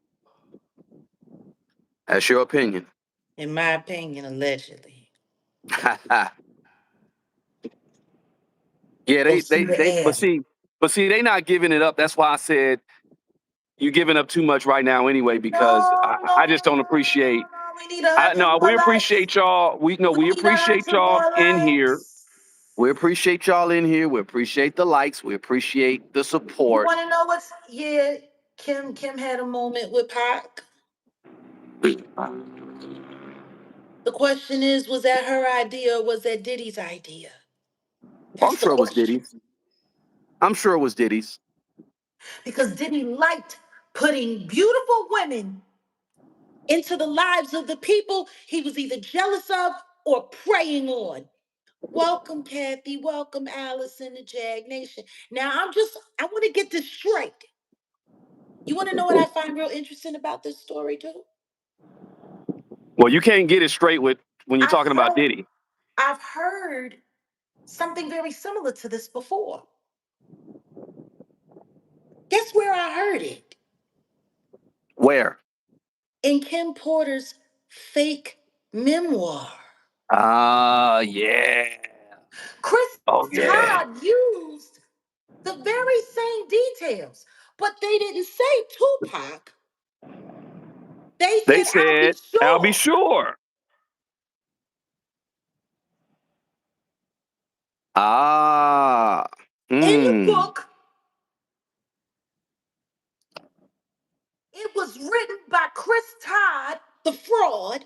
that's your opinion. In my opinion, allegedly. Yeah, but see, they not giving it up. That's why I said you giving up too much right now anyway, because I just don't appreciate. We appreciate y'all. We appreciate y'all in here. We appreciate y'all in here. We appreciate the likes. We appreciate the You support. want to know what's, yeah, Kim had a moment with Pac. The question is, was that her idea or was that Diddy's idea? I'm That's the sure it was question. Diddy's. I'm sure it was Diddy's. Because Diddy liked putting beautiful women into the lives of the people he was either jealous of or preying on. Welcome, Kathy. Welcome, Alice in the Jag Nation. Now, I want to get this straight. You want to know what I find real interesting about this story, too? Well, you can't get it straight with when you're I've talking about heard, Diddy. I've heard something very similar to this before. Guess where I heard it? Where? In Kim Porter's fake memoir. Yeah. Chris Oh, yeah. Todd used the very same details, but they didn't say Tupac. They They said, I'll be said, I'll be sure. sure. Ah. In the Hmm. book, it was written by Chris Todd, the fraud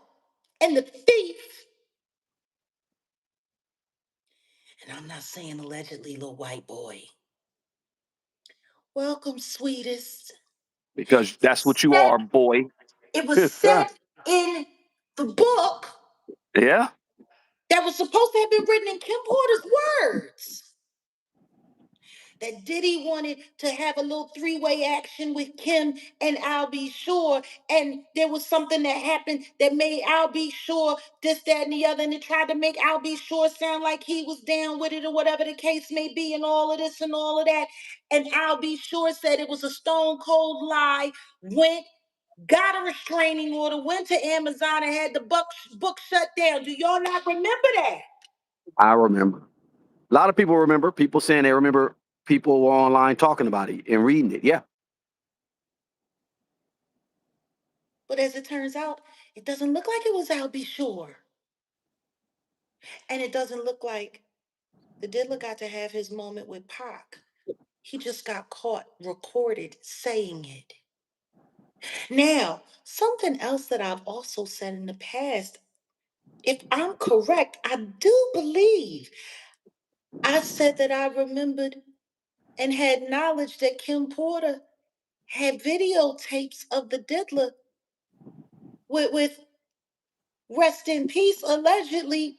and the thief. And I'm not saying allegedly, little white boy. Welcome, sweetest. Because that's what you Set, are, boy. it was set in the book Yeah. that was supposed to have been written in Kim Porter's words. That Diddy wanted to have a little three-way action with Kim and I'll Be Sure. And there was something that happened that made I'll Be Sure this, that, and the other. And it tried to make I'll Be Sure sound like he was down with it or whatever the case may be, and all of this and all of that. And I'll Be Sure said it was a stone cold lie, went, got a restraining order, went to Amazon and had the book shut down. Do y'all not remember that? I remember. A lot of people remember. People saying they remember people were online talking about it and reading it. Yeah. But as it turns out, it doesn't look like it was I'll Be Sure. And it doesn't look like the diddler got to have his moment with Pac. He just got caught recorded saying it. Now, something else that I've also said in the past, if I'm correct, I do believe I said that I remembered and had knowledge that Kim Porter had videotapes of the diddler with rest in peace, allegedly,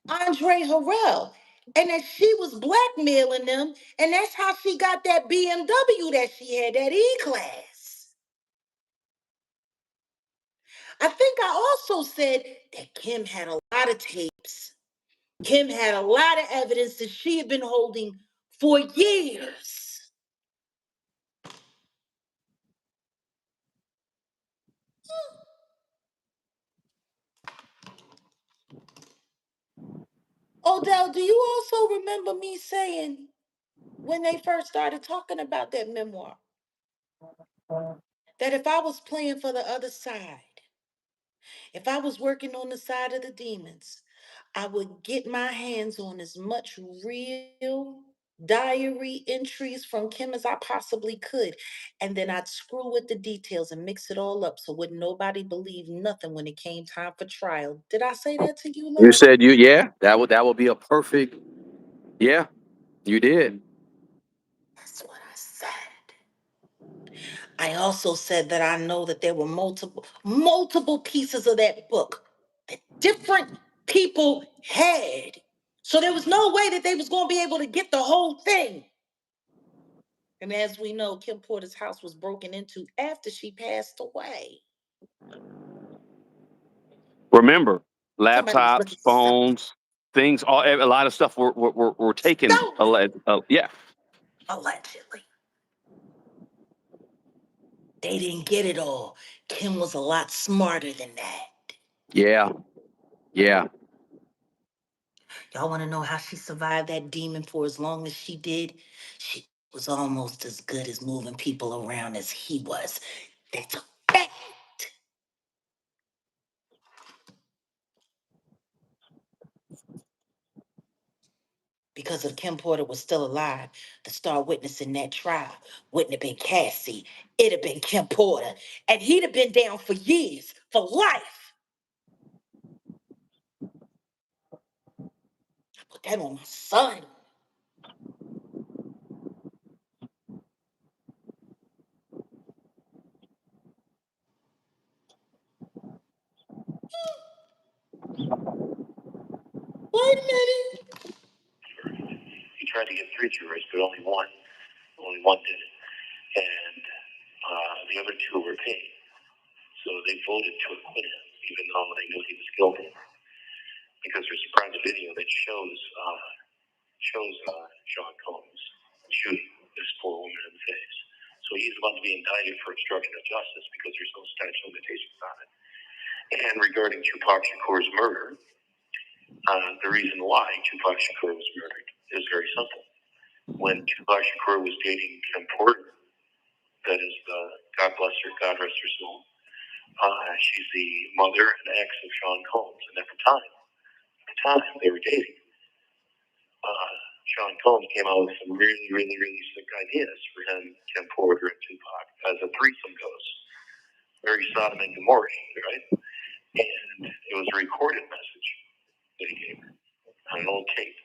Andre Harrell, and that she was blackmailing them, and that's how she got that BMW that she had, that E-Class. I think I also said that Kim had a lot of tapes. Kim had a lot of evidence that she had been holding for years. Odell, do you also remember me saying when they first started talking about that memoir that if I was playing for the other side, if I was working on the side of the demons, I would get my hands on as much real diary entries from Kim as I possibly could. And then I'd screw with the details and mix it all up so wouldn't nobody believe nothing when it came time for trial. Did I say that to you, You love? said yeah, that would be a perfect, yeah, you did. That's what I said. I also said that I know that there were multiple pieces of that book that different people had. So there was no way that they was going to be able to get the whole thing. And as we know, Kim Porter's house was broken into after she passed away. Remember, Somebody was laptops, looking for something. phones, things, a lot of stuff were taken. Stolen, Yeah. allegedly. They didn't get it all. Kim was a lot smarter than that. Yeah. Yeah. Y'all want to know how she survived that demon for as long as she did? She was almost as good as moving people around as he was. That's a fact. Because if Kim Porter was still alive, the star witness in that trial wouldn't have been Cassie. It'd have been Kim Porter. And he'd have been down for years, for life. I put that on my son. Wait a minute. He tried to get 3 jurors, but only one did it. And the other 2 were paid. So they voted to acquit him, even though they knew he was guilty. Because there's a private video that shows Sean Combs shooting this poor woman in the face. So he's about to be indicted for obstruction of justice because there's no statute of limitations on it. And regarding Tupac Shakur's murder, the reason why Tupac Shakur was murdered is very simple. When Tupac Shakur was dating Kim Porter, that is God bless her, God rest her soul, she's the mother and ex of Sean Combs. And at the time they were dating, Sean Combs came out with some really, really, really sick ideas for him, Kim Porter, and Tupac as a threesome goes. Very Sodom and Gomorrah, right? And it was a recorded message that he gave her on an old tape.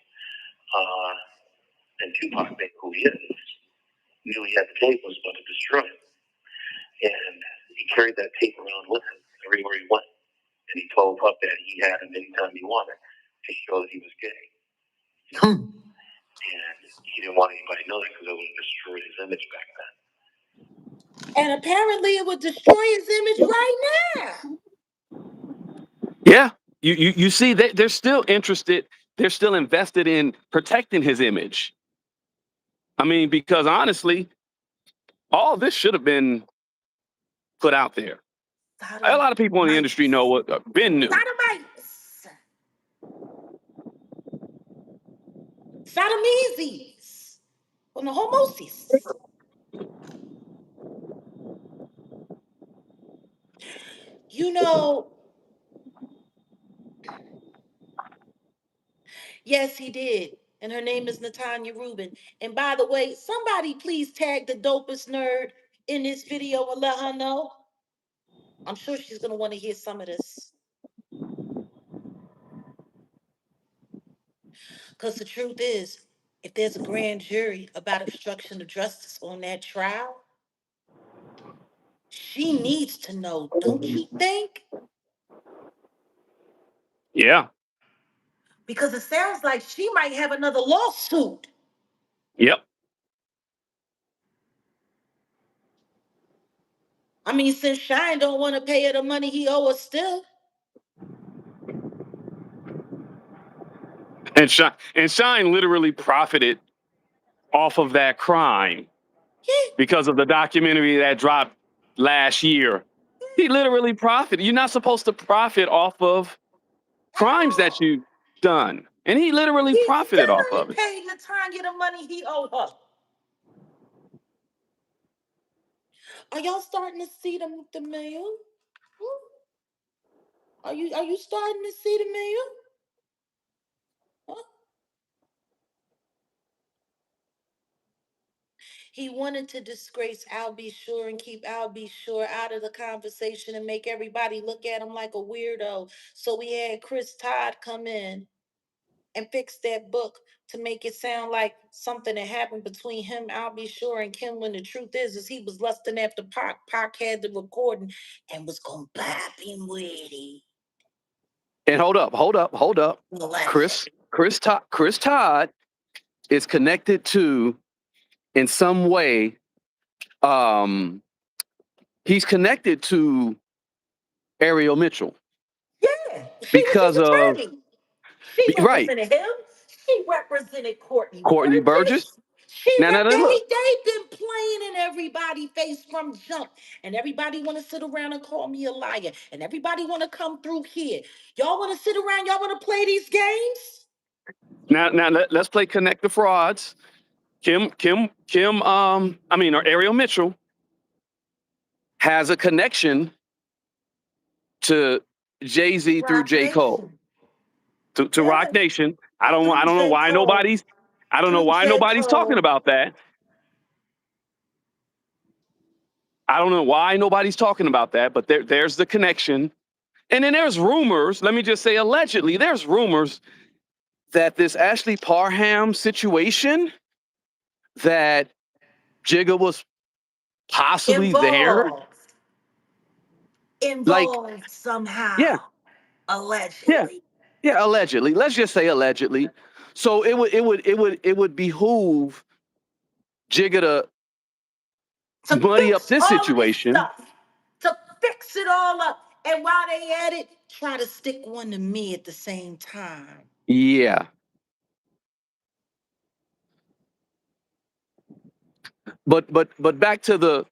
And Tupac, being who he is, knew he had the tape, was about to destroy him. And he carried that tape around with him everywhere he went. And he told Puff that he had him anytime he wanted to show that he was gay. And he didn't want anybody to know that because it would have destroyed his image back then. And apparently it would destroy his image right now. Yeah. You see, they're still interested. They're still invested in protecting his image. I mean, because honestly, all this should have been put out there. A lot of people in the industry know what Ben knew. Sodomites. Sodomizes. Well, the homoses. You know, yes, he did. And her name is Natanya Rubin. And by the way, somebody please tag the dopest nerd in this video and let her know. I'm sure she's going to want to hear some of this. Because the truth is, if there's a grand jury about obstruction of justice on that trial, she needs to know, don't you think? Yeah. Because it sounds like she might have another lawsuit. Yep. I mean, since Shine don't want to pay her the money he owe her still. And Shine literally profited off of that crime because of the documentary that dropped last year. He literally profited. You're not supposed to profit off of crimes that you've done. And he literally profited off of it. He paid Natanya the money he owed her. Are y'all starting to see the mail? Are you starting to see the mail? Huh? He wanted to disgrace Al B. Sure and keep Al B. Sure out of the conversation and make everybody look at him like a weirdo. So we had Chris Todd come in and fix that book to make it sound like something that happened between him, Al B. Sure, and Kim, when the truth is he was lusting after Pac. Pac had the recording and was gonna bop him with it. And hold up. Chris Todd is connected to, in some way, he's connected to Ariel Mitchell. Yeah, because of she right. represented him. She represented Courtney Burgess. They've Look. been playing in everybody's face from jump. And everybody want to sit around and call me a liar. And everybody want to come through here. Y'all want to sit around? Y'all want to play these games? Now let's play Connect the Frauds. Ariel Mitchell has a connection to Jay-Z through J. Cole. To Rock Nation. I don't know why nobody's I don't know Through why nobody's talking Jericho. about that. I don't know why nobody's talking about that, but there's the connection. And then there's rumors, let me just say allegedly, there's rumors that this Ashley Parham situation, that Jigga was possibly there. Involved. Like, Involved yeah, somehow. yeah, Allegedly. yeah, allegedly. Let's just say allegedly. So it would behoove Jigga to To muddy up fix this all of this situation. stuff. To fix it all up. And while they at it, try to stick one to me at the same time. Yeah. But back to the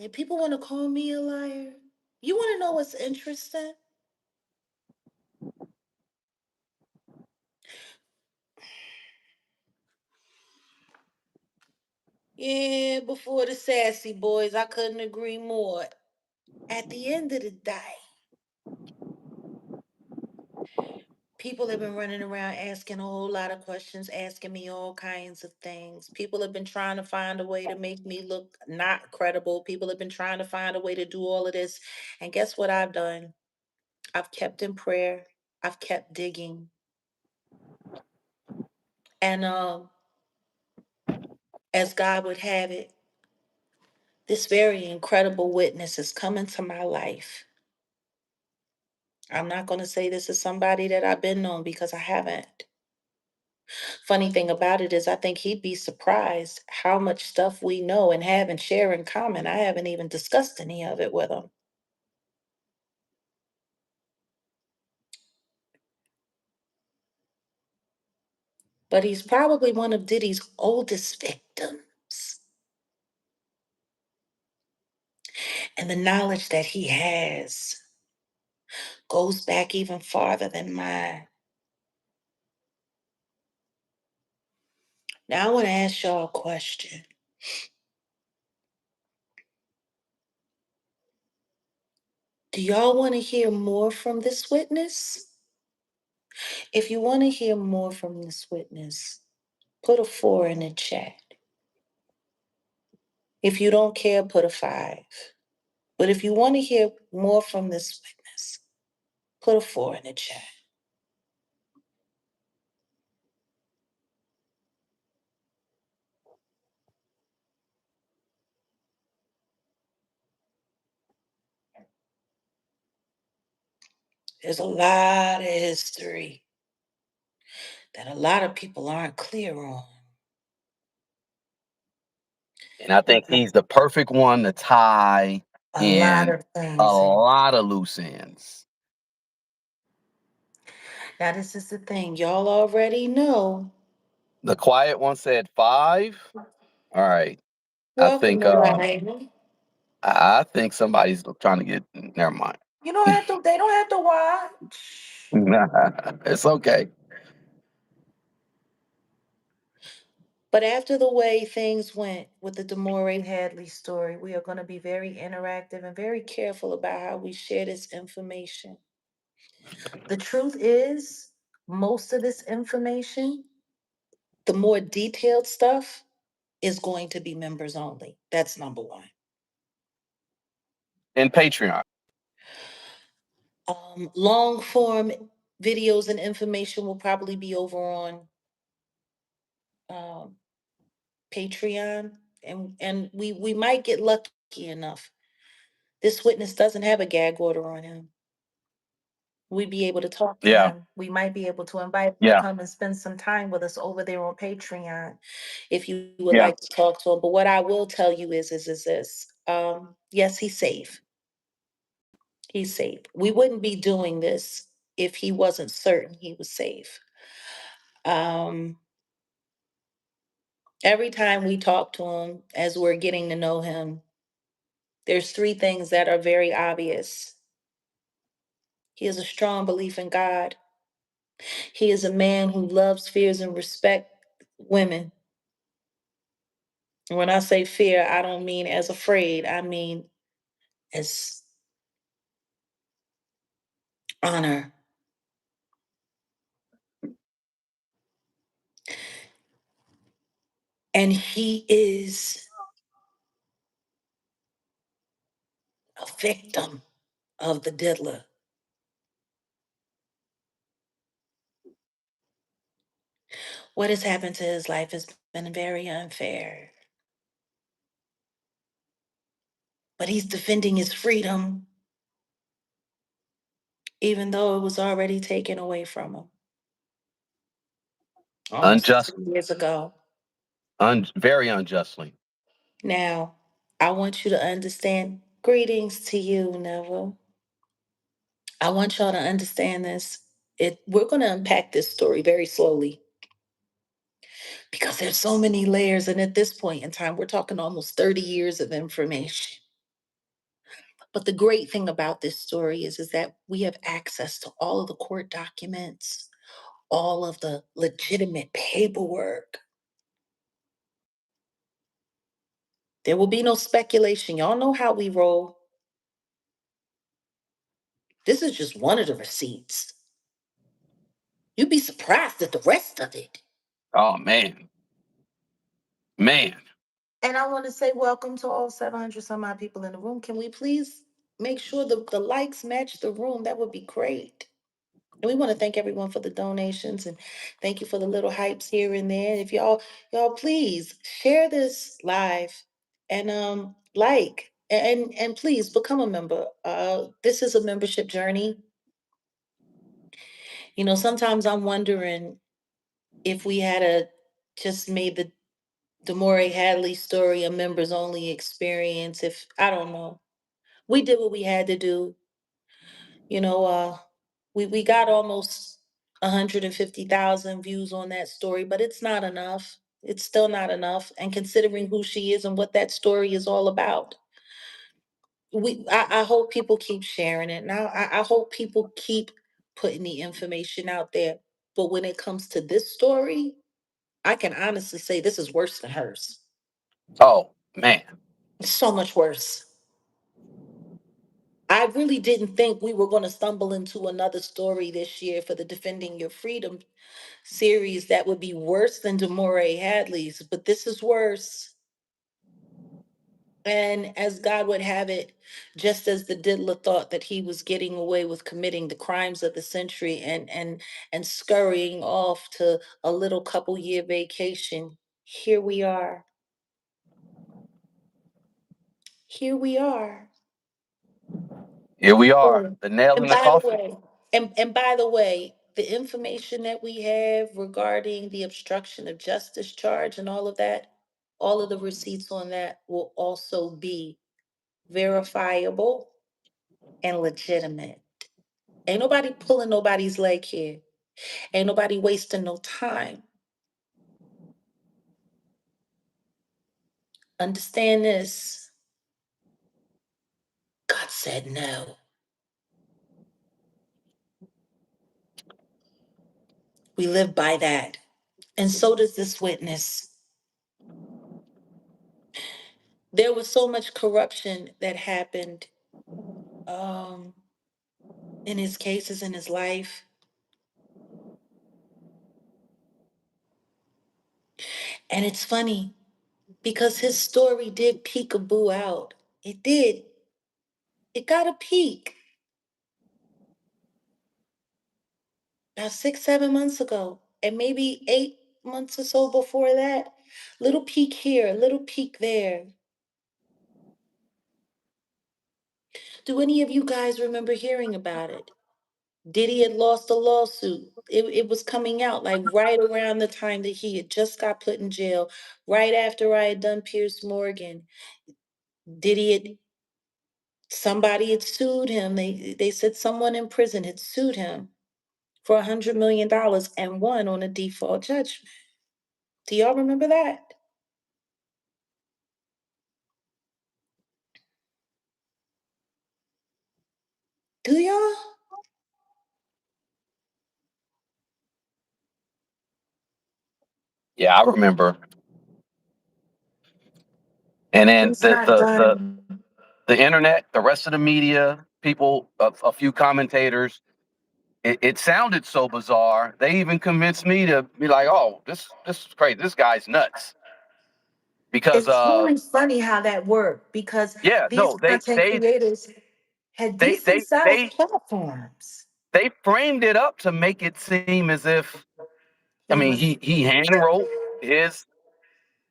And people want to call me a liar. You want to know what's interesting? Yeah, before the sassy boys, I couldn't agree more. At the end of the day, people have been running around asking a whole lot of questions, asking me all kinds of things. People have been trying to find a way to make me look not credible. People have been trying to find a way to do all of this. And guess what I've done? I've kept in prayer. I've kept digging. And as God would have it, this very incredible witness has come into my life. I'm not going to say this is somebody that I've been known because I haven't. Funny thing about it is, I think he'd be surprised how much stuff we know and have and share in common. I haven't even discussed any of it with him. But he's probably one of Diddy's oldest victims. And the knowledge that he has goes back even farther than mine. Now, I want to ask y'all a question. Do y'all want to hear more from this witness? If you want to hear more from this witness, put a 4 in the chat. If you don't care, put a 5. But if you want to hear more from this witness, put a 4 in the chat. There's a lot of history that a lot of people aren't clear on. and I think he's the perfect one to tie A lot in of a things. lot of loose ends. Now, this is the thing. Y'all already know. The quiet one said 5. All right. I Welcome think to life. I think somebody's trying to get, never mind. You don't have to, they don't have to watch. It's okay. But after the way things went with the Demore Hadley story, we are going to be very interactive and very careful about how we share this information. The truth is, most of this information, the more detailed stuff, is going to be members only. That's number one. And Patreon. Long form videos and information will probably be over on um, Patreon, and we might get lucky enough. This witness doesn't have a gag order on him. We'd be able to talk to Yeah. him. We might be able to invite him to Yeah. come and spend some time with us over there on Patreon if you would Yeah. like to talk to him. But what I will tell you is this. Yes, he's safe. He's safe. We wouldn't be doing this if he wasn't certain he was safe. Um, every time we talk to him, as we're getting to know him, there's 3 things that are very obvious. He has a strong belief in God. He is a man who loves, fears, and respects women. And when I say fear, I don't mean as afraid. I mean as honor. And he is a victim of the diddler. What has happened to his life has been very unfair. But he's defending his freedom, even though it was already taken away from him almost Unjust, 2 years ago. very unjustly. Now, I want you to understand. Greetings to you, Neville. I want y'all to understand this. We're going to unpack this story very slowly because there's so many layers, and at this point in time, we're talking almost 30 years of information. But the great thing about this story is that we have access to all of the court documents, all of the legitimate paperwork. There will be no speculation. Y'all know how we roll. This is just one of the receipts. You'd be surprised at the rest of it. Oh man, man. And I want to say welcome to all 700 some odd people in the room. Can we please make sure the likes match the room? That would be great. And we want to thank everyone for the donations and thank you for the little hypes here and there. If y'all please share this live and like and please become a member. This is a membership journey. You know, sometimes I'm wondering if we had a just made the Demore Hadley story a members only experience. If I don't know, we did what we had to do. You know, we got almost 150,000 views on that story, but it's not enough. It's still not enough. And considering who she is and what that story is all about, I hope people keep sharing it. Now I hope people keep putting the information out there. But when it comes to this story, I can honestly say this is worse than hers. Oh man. It's so much worse. I really didn't think we were going to stumble into another story this year for the Defending Your Freedom series that would be worse than Demore Hadley's, but this is worse. And as God would have it, just as the diddler thought that he was getting away with committing the crimes of the century and scurrying off to a little couple year vacation, here we are. Here we are. Here we are, Oh, the nail in and the by the coffin. way, and by the way, the information that we have regarding the obstruction of justice charge and all of that, all of the receipts on that will also be verifiable and legitimate. Ain't nobody pulling nobody's leg here. Ain't nobody wasting no time. Understand this. God said no. We live by that. And so does this witness. There was so much corruption that happened um, in his cases in his life. And it's funny because his story did peekaboo out. It did. It got a peek about 6, 7 months ago, and maybe 8 months or so before that. Little peek here, little peek there. Do any of you guys remember hearing about it? Diddy had lost a lawsuit. It was coming out like right around the time that he had just got put in jail, right after I had done Pierce Morgan. Diddy had somebody had sued him. They said someone in prison had sued him for $100 million and won on a default judgment. Do y'all remember that? Do y'all? Yeah, I remember. And then It's not done. the internet, the rest of the media, people, a few commentators, it sounded so bizarre. They even convinced me to be like, "Oh, this is crazy. This guy's nuts." because It's really funny how that worked because yeah, these no, content creators had they decent they sized they platforms. they framed it up to make it seem as if, I He mean, was he hand wrote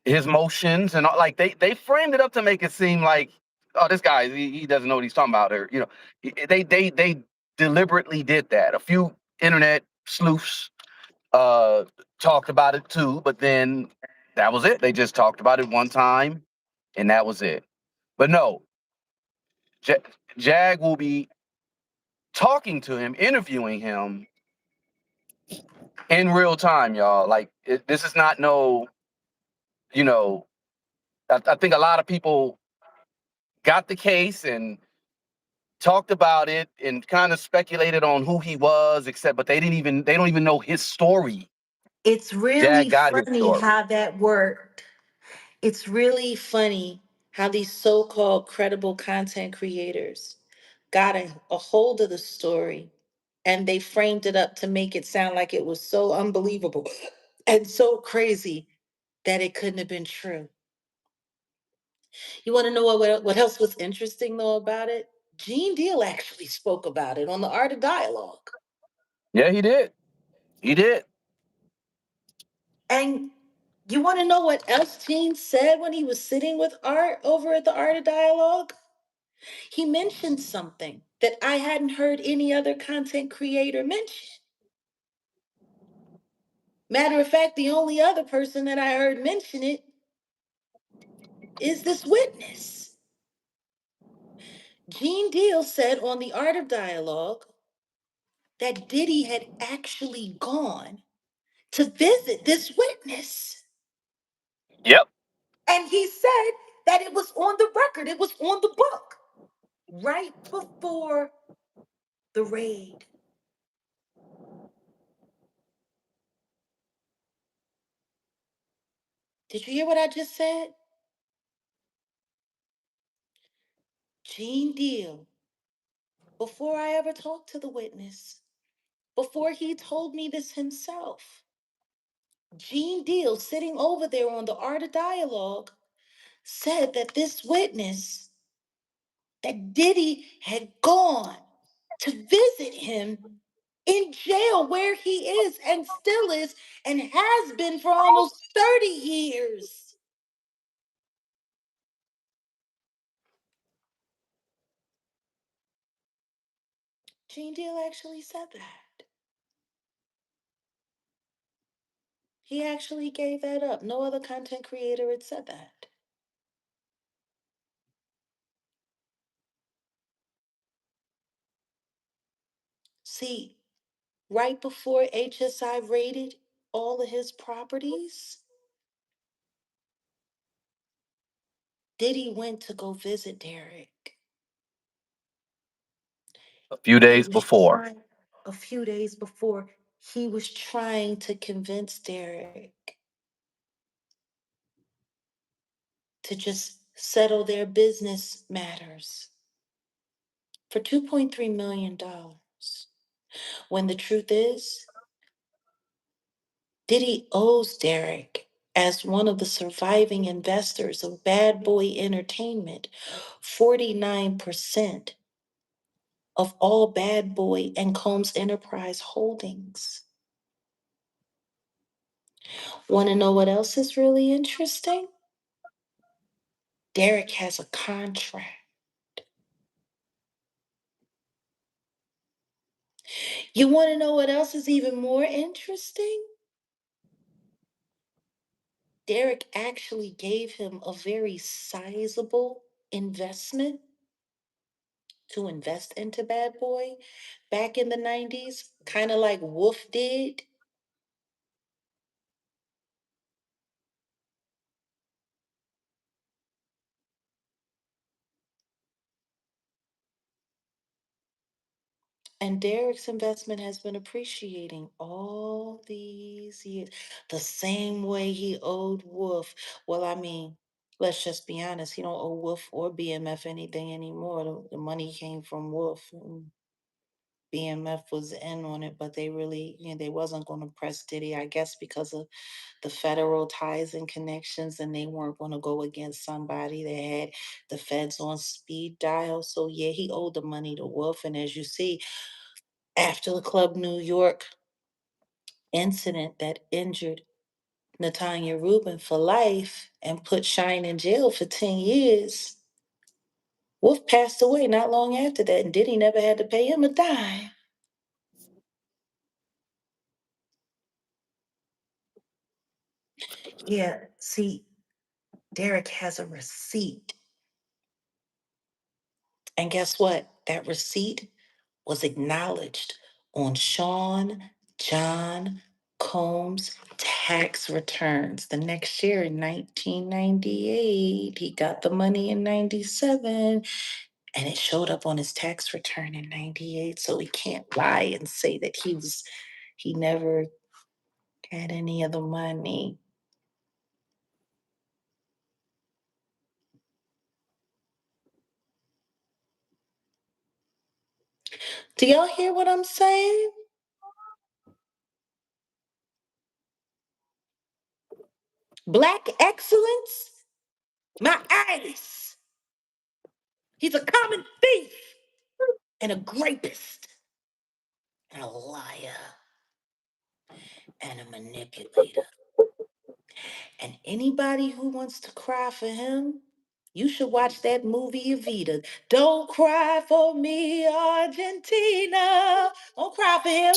his motions and all, like they framed it up to make it seem like, oh, this guy, he doesn't know what he's talking about, or they deliberately did that. A few internet sleuths uh talked about it too, but then that was it. They just talked about it one time and that was it. But no, Ja- Jag will be talking to him, interviewing him in real time, y'all. Like this is not no, you know, I think a lot of people got the case and talked about it and kind of speculated on who he was, except but they don't even know his story. It's Jag really got his funny story. how that worked. It's really funny how these so-called credible content creators got a hold of the story and they framed it up to make it sound like it was so unbelievable and so crazy that it couldn't have been true. You want to know what else was interesting though about it? Gene Deal actually spoke about it on the Art of Dialogue. Yeah, he did. He did. And you want to know what else Gene said when he was sitting with Art over at the Art of Dialogue? He mentioned something that I hadn't heard any other content creator mention. Matter of fact, the only other person that I heard mention it is this witness. Gene Deal said on the Art of Dialogue that Diddy had actually gone to visit this witness. Yep. And he said that it was on the record, it was on the book right before the raid. Did you hear what I just said? Gene Deal, before I ever talked to the witness, before he told me this himself, Gene Deal, sitting over there on the Art of Dialogue, said that this witness, that Diddy had gone to visit him in jail where he is and still is and has been for almost 30 years. Gene Deal actually said that. He actually gave that up. No other content creator had said that. See, right before HSI raided all of his properties, Diddy went to go visit Derek. A few He days was before. trying, a few days before, he was trying to convince Derek to just settle their business matters for $2.3 million. When the truth is, Diddy owes Derek, as one of the surviving investors of Bad Boy Entertainment, 49% of all Bad Boy and Combs Enterprise holdings. Want to know what else is really interesting? Derek has a contract. You want to know what else is even more interesting? Derek actually gave him a very sizable investment to invest into Bad Boy back in the 90s, kind of like Wolf did. And Derek's investment has been appreciating all these years, the same way he owed Wolf. Well, I mean, let's just be honest, he don't owe Wolf or BMF anything anymore. The money came from Wolf. BMF was in on it, but they really, they wasn't going to press Diddy, I guess, because of the federal ties and connections, and they weren't going to go against somebody that had the feds on speed dial. So yeah, he owed the money to Wolf, and as you see, after the Club New York incident that injured Natanya Rubin for life and put Shine in jail for 10 years, Wolf passed away not long after that, and Diddy never had to pay him a dime. Yeah, see, Derick has a receipt. And guess what? That receipt was acknowledged on Sean John Combs' tax returns. The next year in 1998, he got the money in 97, and it showed up on his tax return in 98. So he can't lie and say that he never had any of the money. Do y'all hear what I'm saying? Black excellence? My eyes. He's a common thief and a rapist and a liar and a manipulator. And anybody who wants to cry for him, you should watch that movie Evita. Don't cry for me, Argentina. Don't cry for him.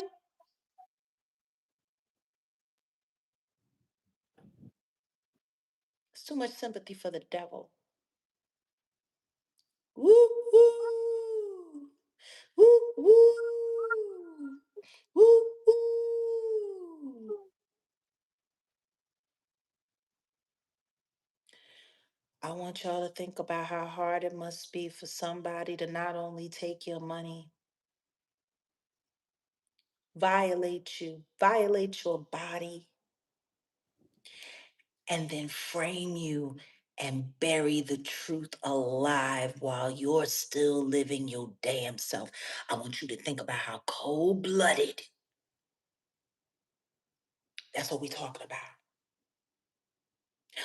It's too much sympathy for the devil. Woo woo. Woo woo. Woo woo. I want y'all to think about how hard it must be for somebody to not only take your money, violate your body, and then frame you and bury the truth alive while you're still living your damn self. I want you to think about how cold-blooded. That's what we're talking about.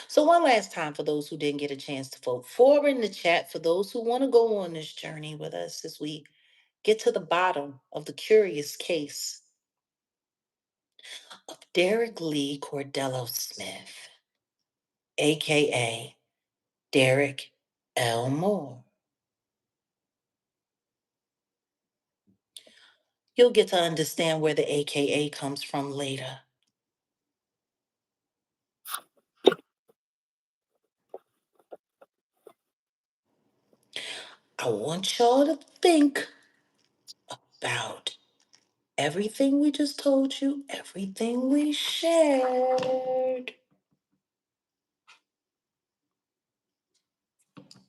So one last time for those who didn't get a chance to vote, 4 in the chat for those who want to go on this journey with us as we get to the bottom of the curious case of Derick Lee Cordello Smith, aka Derick L. Moore. You'll get to understand where the AKA comes from later. I want y'all to think about everything we just told you, everything we shared.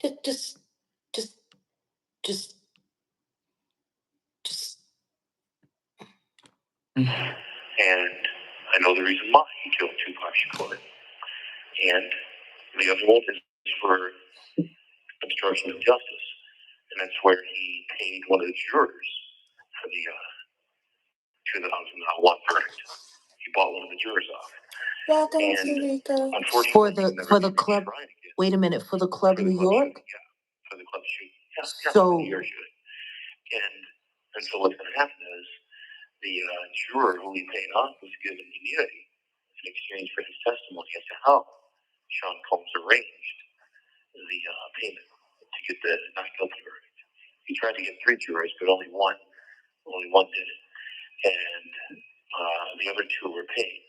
Just, just, just, just, just. And I know the reason why he killed Tupac Shakur. And the other one is for obstruction of justice. And that's where he paid one of the jurors for the 2001 verdict. He bought one of the jurors off. Welcome, And Sarika. unfortunately, For the club. Wait a minute, for the Club New York? Yeah, for the club shoot. Yeah, So, for the year shoot. And so what's going to happen is the juror who he paid off was given immunity in exchange for his testimony as to how Sean Combs arranged the payment to get the not guilty verdict. He tried to get 3 jurors, but only one did it, and the other 2 were paid.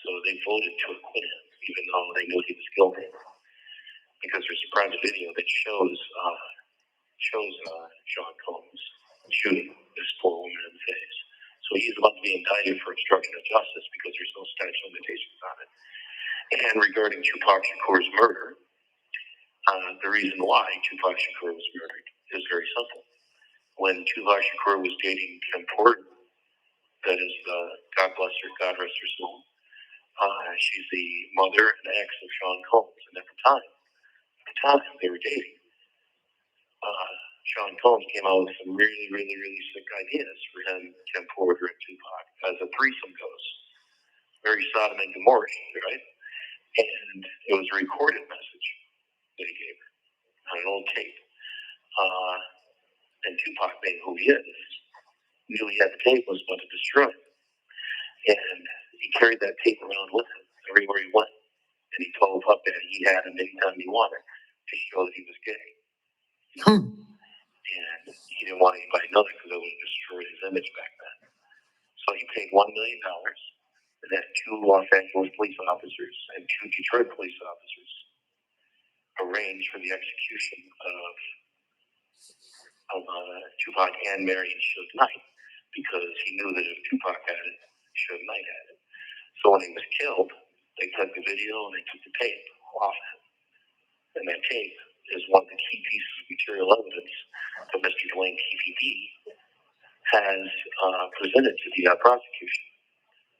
So they voted to acquit him, even though they knew he was guilty, because there's a private video that shows Sean Combs shooting this poor woman in the face. So he's about to be indicted for obstruction of justice because there's no statute of limitations on it. And regarding Tupac Shakur's murder, the reason why Tupac Shakur was murdered is very simple. When Tupac Shakur was dating Kim Porter, that is, God bless her, God rest her soul, she's the mother and ex of Sean Combs. And at the time they were dating, Sean Combs came out with some really, really, really sick ideas for him, Kim Porter, and Tupac as a threesome goes. Very Sodom and Gomorrah, right? And it was a recorded message that he gave her on an old tape. And Tupac, being who he is, knew he had the tape, was about to destroy it. And he carried that tape around with him everywhere he went. And he told Puff that he had him anytime he wanted to show that he was gay. And he didn't want anybody to know that because it would have destroyed his image back then. So he paid $1 million and then 2 Los Angeles police officers and 2 Detroit police officers arranged for the execution of Tupac and Mary and Suge Knight because he knew that if Tupac had it, Suge Knight had it. So when he was killed, they took the video and they took the tape off him. And that tape is one of the key pieces of material evidence that Mr. Dwayne TPD has presented to the prosecution.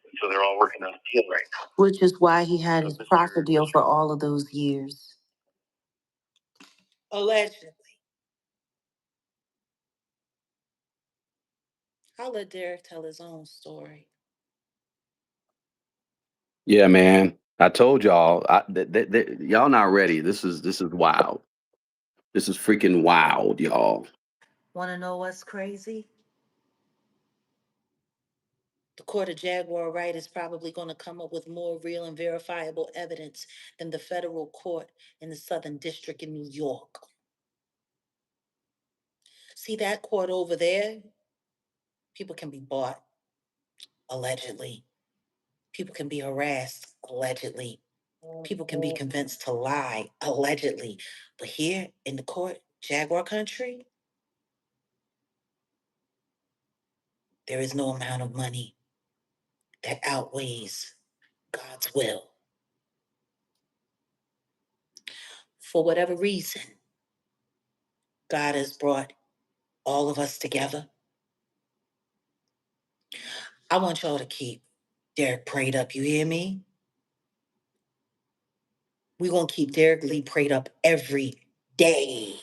And so they're all working on a deal right now. Which is why he had his profit deal for all of those years. Allegedly. I'll let Derick tell his own story. Yeah, man. I told y'all, y'all not ready. This is wild. This is freaking wild, y'all. Want to know what's crazy? The court of Jaguar Wright is probably going to come up with more real and verifiable evidence than the federal court in the Southern District in New York. See that court over there? People can be bought, allegedly. People can be harassed, allegedly. People can be convinced to lie, allegedly. But here in the court, Jaguar country, there is no amount of money that outweighs God's will. For whatever reason, God has brought all of us together. I want y'all to keep Derick prayed up. You hear me? We're going to keep Derick Lee prayed up every day.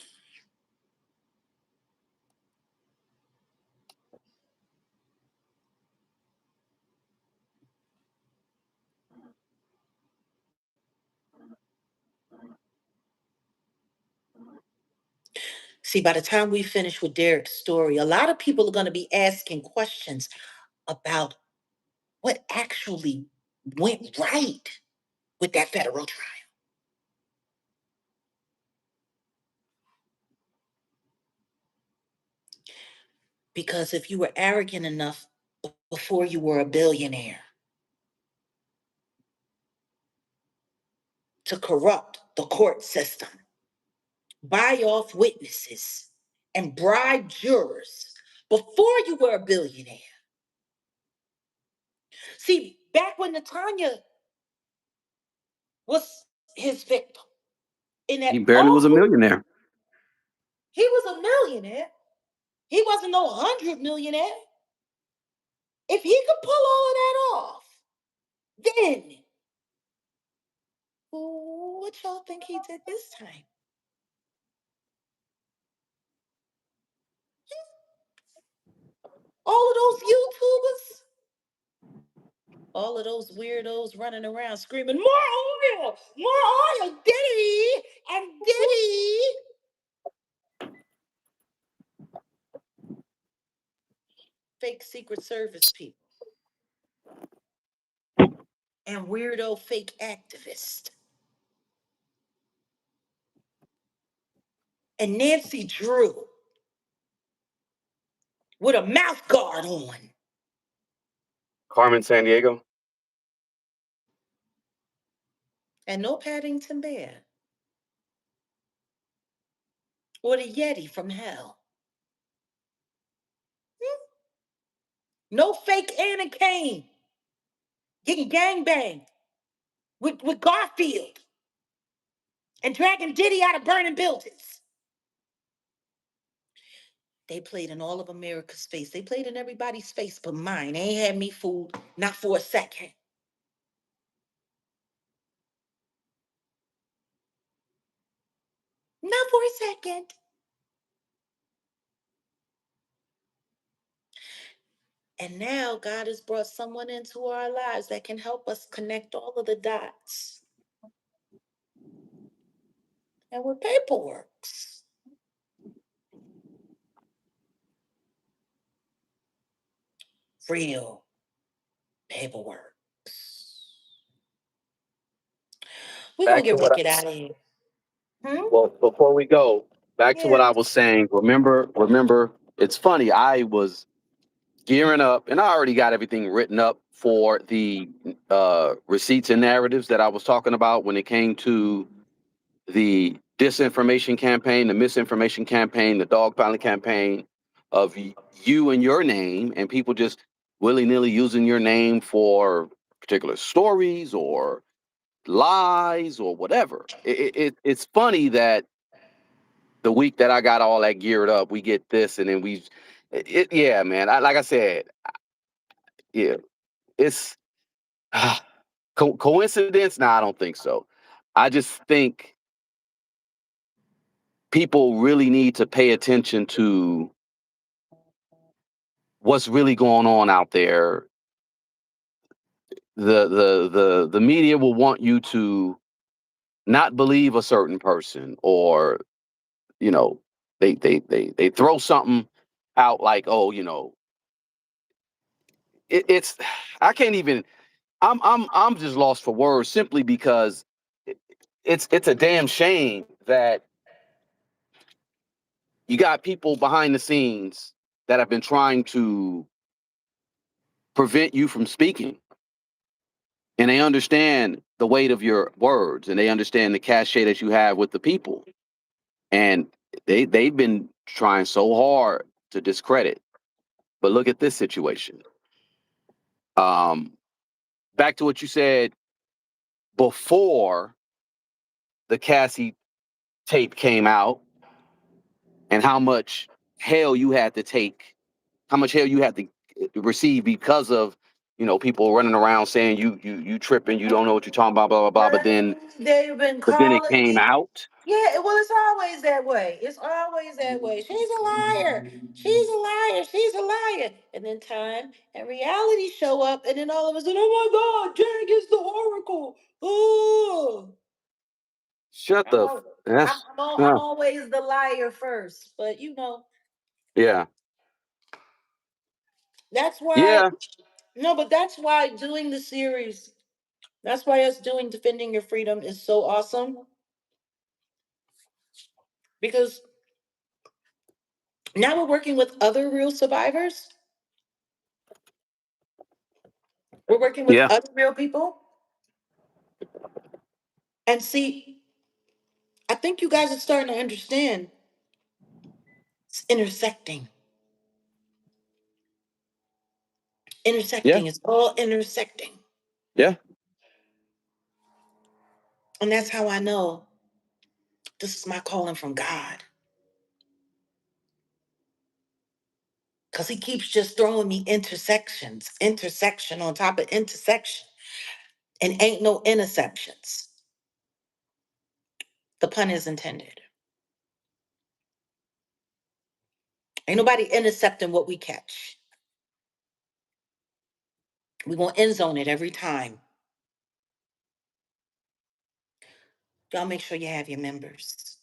See, by the time we finish with Derick's story, a lot of people are going to be asking questions about what actually went right with that federal trial. Because if you were arrogant enough before you were a billionaire to corrupt the court system, buy off witnesses, and bribe jurors before you were a billionaire. See, back when Natanya was his victim, in that He barely was a awful, millionaire. he was a millionaire. He wasn't no 100 millionaire. If he could pull all of that off, then what y'all think he did this time? All of those YouTubers, all of those weirdos running around screaming, more oil, Diddy, and Diddy. Fake Secret Service people and weirdo fake activists. And Nancy Drew with a mouth guard on. Carmen Sandiego. And no Paddington Bear. Or the Yeti from hell. No fake Anna Kane getting gangbanged with Garfield and dragging Diddy out of burning buildings. They played in all of America's face. They played in everybody's face but mine. They ain't had me fooled, not for a second. Not for a second. And now God has brought someone into our lives that can help us connect all of the dots. And with paperwork, real paperwork. We're gonna Back to get what ready I, to get out of here. Hmm? well, before we go, back to Yeah. what I was saying. Remember, it's funny. I was gearing up, and I already got everything written up for the receipts and narratives that I was talking about when it came to the disinformation campaign, the misinformation campaign, the dogpiling campaign of you and your name, and people just willy nilly using your name for particular stories or lies or whatever. It's funny that the week that I got all that geared up, we get this, and then yeah, man. Like I said, yeah, it's coincidence. No, I don't think so. I just think people really need to pay attention to what's really going on out there. The media will want you to not believe a certain person, or you know, they throw something out like, oh, it's I can't even. I'm just lost for words simply because it- it's a damn shame that you got people behind the scenes that have been trying to prevent you from speaking, and they understand the weight of your words, and they understand the cachet that you have with the people, and they've been trying so hard to discredit. But look at this situation. Um, Back to what you said before the Cassie tape came out, and how much hell you had to take, how much hell you had to receive because of people running around saying you tripping, you don't know what you're talking about, blah blah blah. They've been But then it calling came me. out. Yeah, well, it's always that way. It's always that way. She's a liar. She's a liar. She's a liar. And then time and reality show up, and then all of a sudden, oh my God, Derek is the oracle. Oh, Shut I'm the. al- That's I'm uh, always the liar first. But yeah, that's why. yeah, No, but that's why doing the series. That's why us doing defending your freedom is so awesome because now we're working with other real survivors. We're working with yeah, other real people. And see, I think you guys are starting to understand it's intersecting. yeah, Intersecting. It's all intersecting. yeah, And that's how I know this is my calling from God. Because he keeps just throwing me intersections, intersection on top of intersection. And ain't no interceptions. The pun is intended. Ain't nobody intercepting what we catch. We gonna end zone it every time. Y'all make sure you have your members,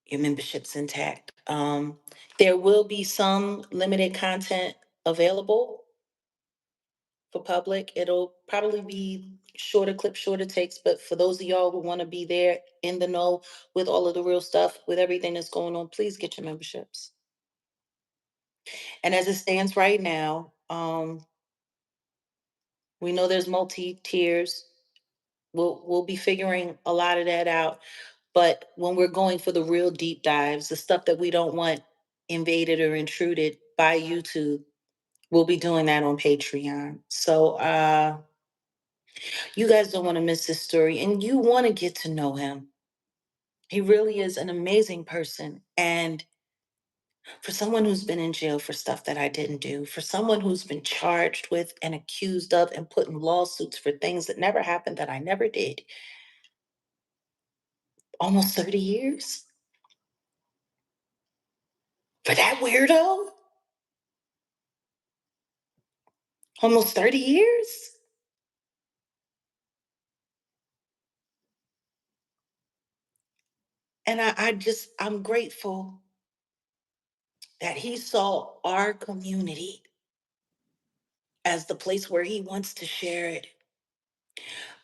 your memberships intact. There will be some limited content available for public. It'll probably be shorter clips, shorter takes, but for those of y'all who want to be there in the know with all of the real stuff, with everything that's going on, please get your memberships. And as it stands right now, we know there's multi tiers. We'll be figuring a lot of that out. But when we're going for the real deep dives, the stuff that we don't want invaded or intruded by YouTube, we'll be doing that on Patreon. So you guys don't want to miss this story, and you want to get to know him. He really is an amazing person. And for someone who's been in jail for stuff that I didn't do, for someone who's been charged with and accused of and put in lawsuits for things that never happened that I never did, almost 30 years for that weirdo. Almost 30 years. And I'm grateful that he saw our community as the place where he wants to share it.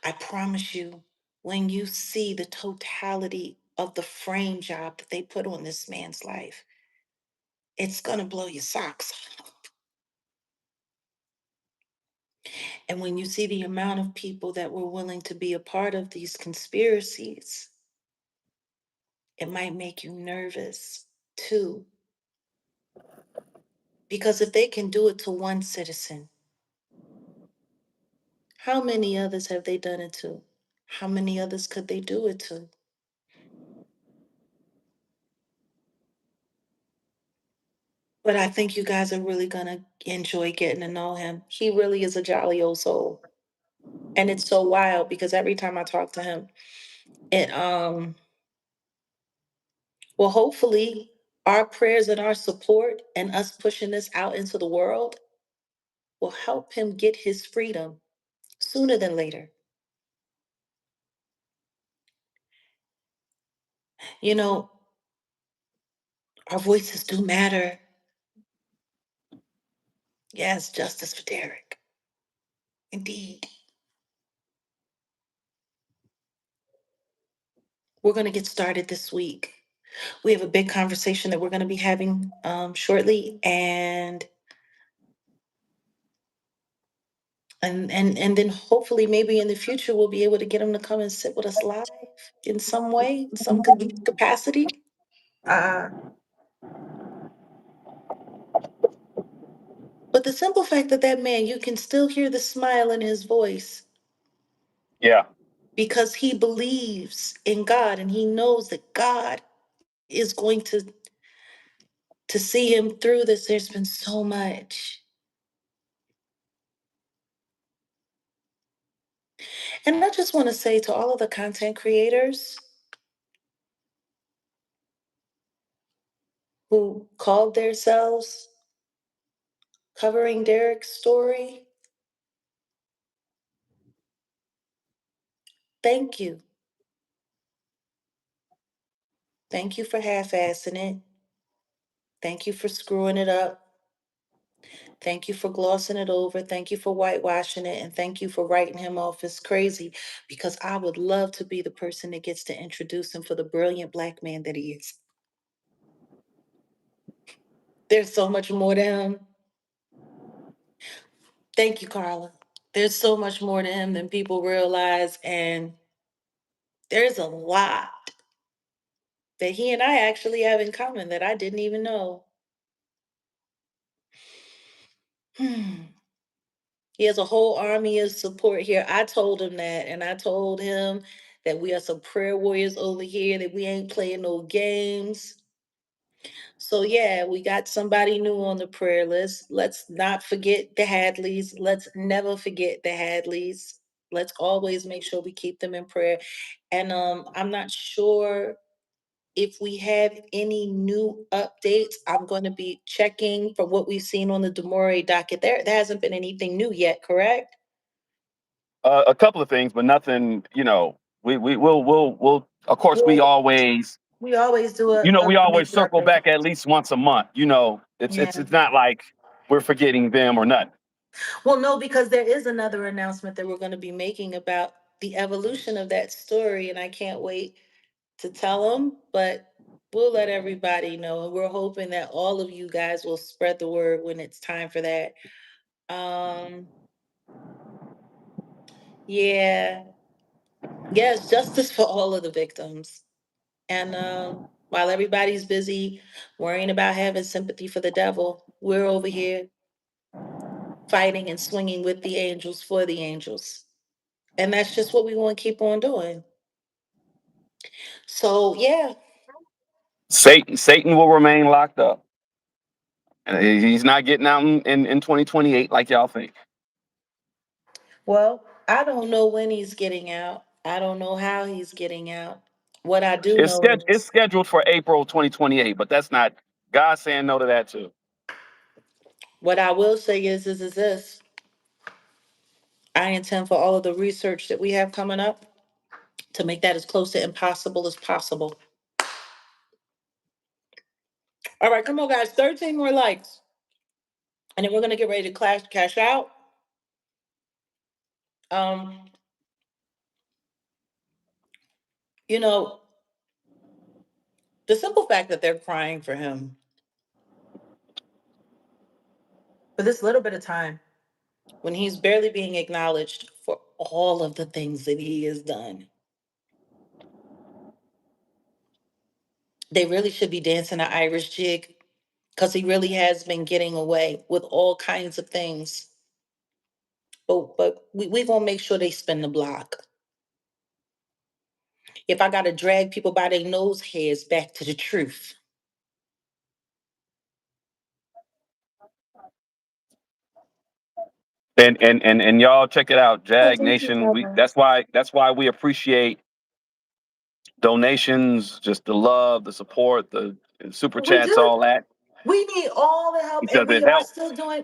I promise you, when you see the totality of the frame job that they put on this man's life, it's going to blow your socks off. And when you see the amount of people that were willing to be a part of these conspiracies, it might make you nervous too. Because if they can do it to one citizen, how many others have they done it to? How many others could they do it to? But I think you guys are really going to enjoy getting to know him. He really is a jolly old soul. And it's so wild because every time I talk to him, it well, hopefully our prayers and our support and us pushing this out into the world will help him get his freedom sooner than later. You know, our voices do matter. Yes, justice for Derick. Indeed. We're going to get started this week. We have a big conversation that we're going to be having shortly, and then hopefully maybe in the future we'll be able to get him to come and sit with us live in some way, in some capacity. Uh, but the simple fact that that man, you can still hear the smile in his voice Yeah. because he believes in God and he knows that God is going to see him through this. There's been so much. And I just want to say to all of the content creators who called themselves covering Derick's story, thank you. Thank you for half-assing it. Thank you for screwing it up. Thank you for glossing it over. Thank you for whitewashing it. And thank you for writing him off as crazy because I would love to be the person that gets to introduce him for the brilliant Black man that he is. There's so much more to him. Thank you, Carla. There's so much more to him than people realize. And there's a lot that he and I actually have in common that I didn't even know. He has a whole army of support here. I told him that, and I told him that we are some prayer warriors over here, that we ain't playing no games. So yeah, we got somebody new on the prayer list. Let's not forget the Hadleys. Let's never forget the Hadleys. Let's always make sure we keep them in prayer. And I'm not sure if we have any new updates. I'm going to be checking from what we've seen on the Demore docket. There hasn't been anything new yet, correct? A couple of things, but nothing. We'll. Of course, we Well, always. we always do We a always major circle update. back at least once a month. It's Yeah. it's not like we're forgetting them or nothing. Well, no, because there is another announcement that we're going to be making about the evolution of that story, and I can't wait to tell them, but we'll let everybody know. And we're hoping that all of you guys will spread the word when it's time for that. Um, yeah. Yes, justice for all of the victims. And while everybody's busy worrying about having sympathy for the devil, we're over here fighting and swinging with the angels for the angels. And that's just what we want to keep on doing. So, yeah. Satan will remain locked up. He's not getting out in 2028 like y'all think. Well, I don't know when he's getting out. I don't know how he's getting out. What I do It's know scheduled. It's is scheduled for April 2028, but that's not. God saying no to that too. what I will say is this. I intend for all of the research that we have coming up to make that as close to impossible as possible. All right, come on, guys. 13 more likes. And then we're going to get ready to cash out. Um, you know, the simple fact that they're crying for him for this little bit of time when he's barely being acknowledged for all of the things that he has done. They really should be dancing an Irish jig because he really has been getting away with all kinds of things. But we going to make sure they spin the block. If I got to drag people by their nose hairs back to the truth. And y'all check it out, Oh, Jag thank you, Nation. We Jaguar. that's why we appreciate donations, just the love, the support, the super We chats, do. all that, We need all the help, and because it helps.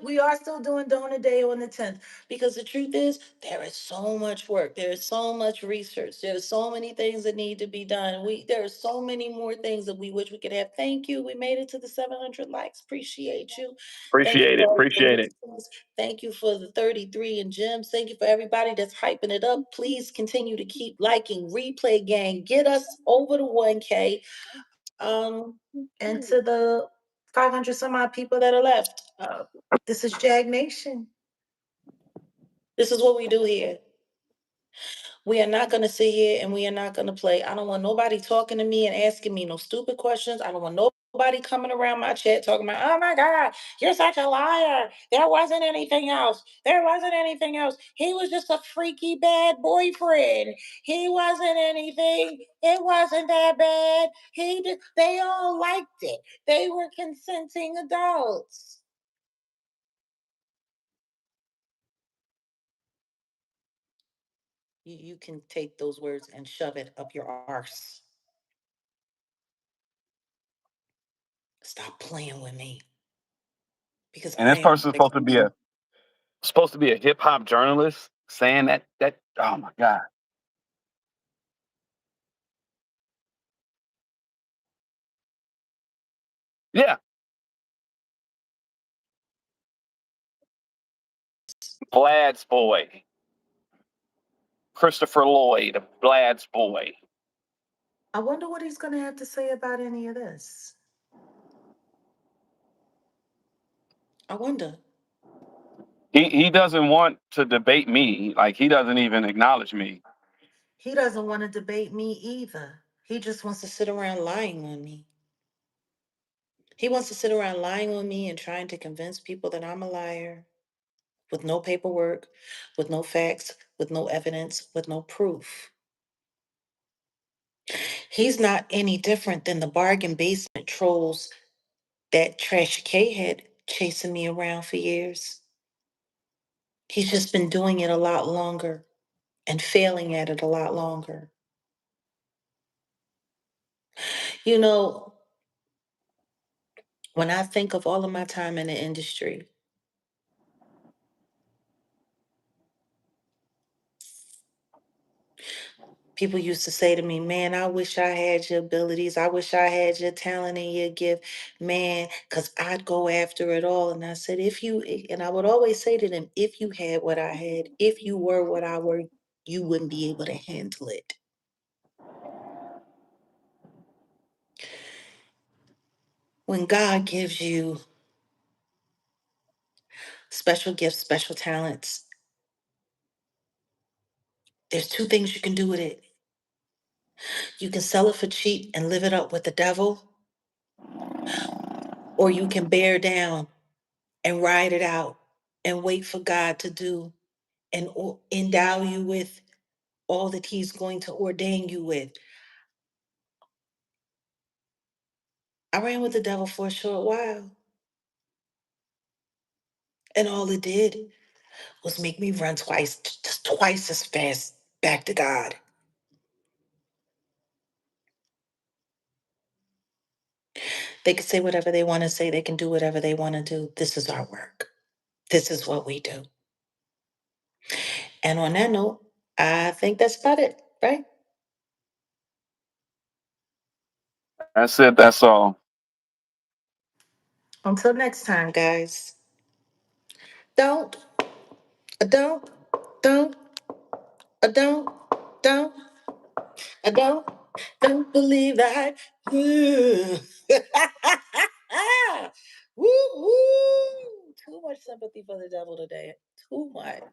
we are still doing donor day on the 10th, because the truth is there is so much work, there is so much research, there's so many things that need to be done. There are so many more things that we wish we could have. Thank you. We made it to the 700 likes. Appreciate you. Thank you Appreciate it. for all the Appreciate it. donations. Thank you for the 33 and gems. Thank you for everybody that's hyping it up. Please continue to keep liking. Replay gang, get us over to 1K. um, and to the 500 some odd people that are left. This is Jag Nation. This is what we do here. We are not going to sit here and we are not going to play. I don't want nobody talking to me and asking me no stupid questions. I don't want nobody coming around my chat talking about, oh my God, you're such a liar. There wasn't anything else. There wasn't anything else. He was just a freaky bad boyfriend. He wasn't anything. It wasn't that bad. They all liked it. They were consenting adults. You can take those words and shove it up your arse. Stop playing with me because And I this am person's exceptional. supposed to be a hip hop journalist saying that. Oh my God. Yeah, Vlad's boy, Christopher Lloyd, Vlad's boy. I wonder what he's going to have to say about any of this. I wonder. He doesn't want to debate me. Like, he doesn't even acknowledge me. He doesn't want to debate me either. He just wants to sit around lying on me. He wants to sit around lying on me and trying to convince people that I'm a liar with no paperwork, with no facts, with no evidence, with no proof. He's not any different than the bargain basement trolls that Trash K had chasing me around for years. He's just been doing it a lot longer and failing at it a lot longer. You know, when I think of all of my time in the industry, people used to say to me, man, I wish I had your abilities. I wish I had your talent and your gift, man, because I'd go after it all. And I said, and I would always say to them, if you had what I had, if you were what I were, you wouldn't be able to handle it. When God gives you special gifts, special talents, there's two things you can do with it. You can sell it for cheap and live it up with the devil, or you can bear down and ride it out and wait for God to do and endow you with all that He's going to ordain you with. I ran with the devil for a short while, and all it did was make me run just twice as fast back to God. They can say whatever they want to say, they can do whatever they want to do. This is our work. This is what we do. And on that note, I think that's about it, right? That's it. That's all. Until next time, guys. Don't, don't, don't, don't, don't, don't, don't believe that. Woo, woo. Too much sympathy for the devil today. Too much.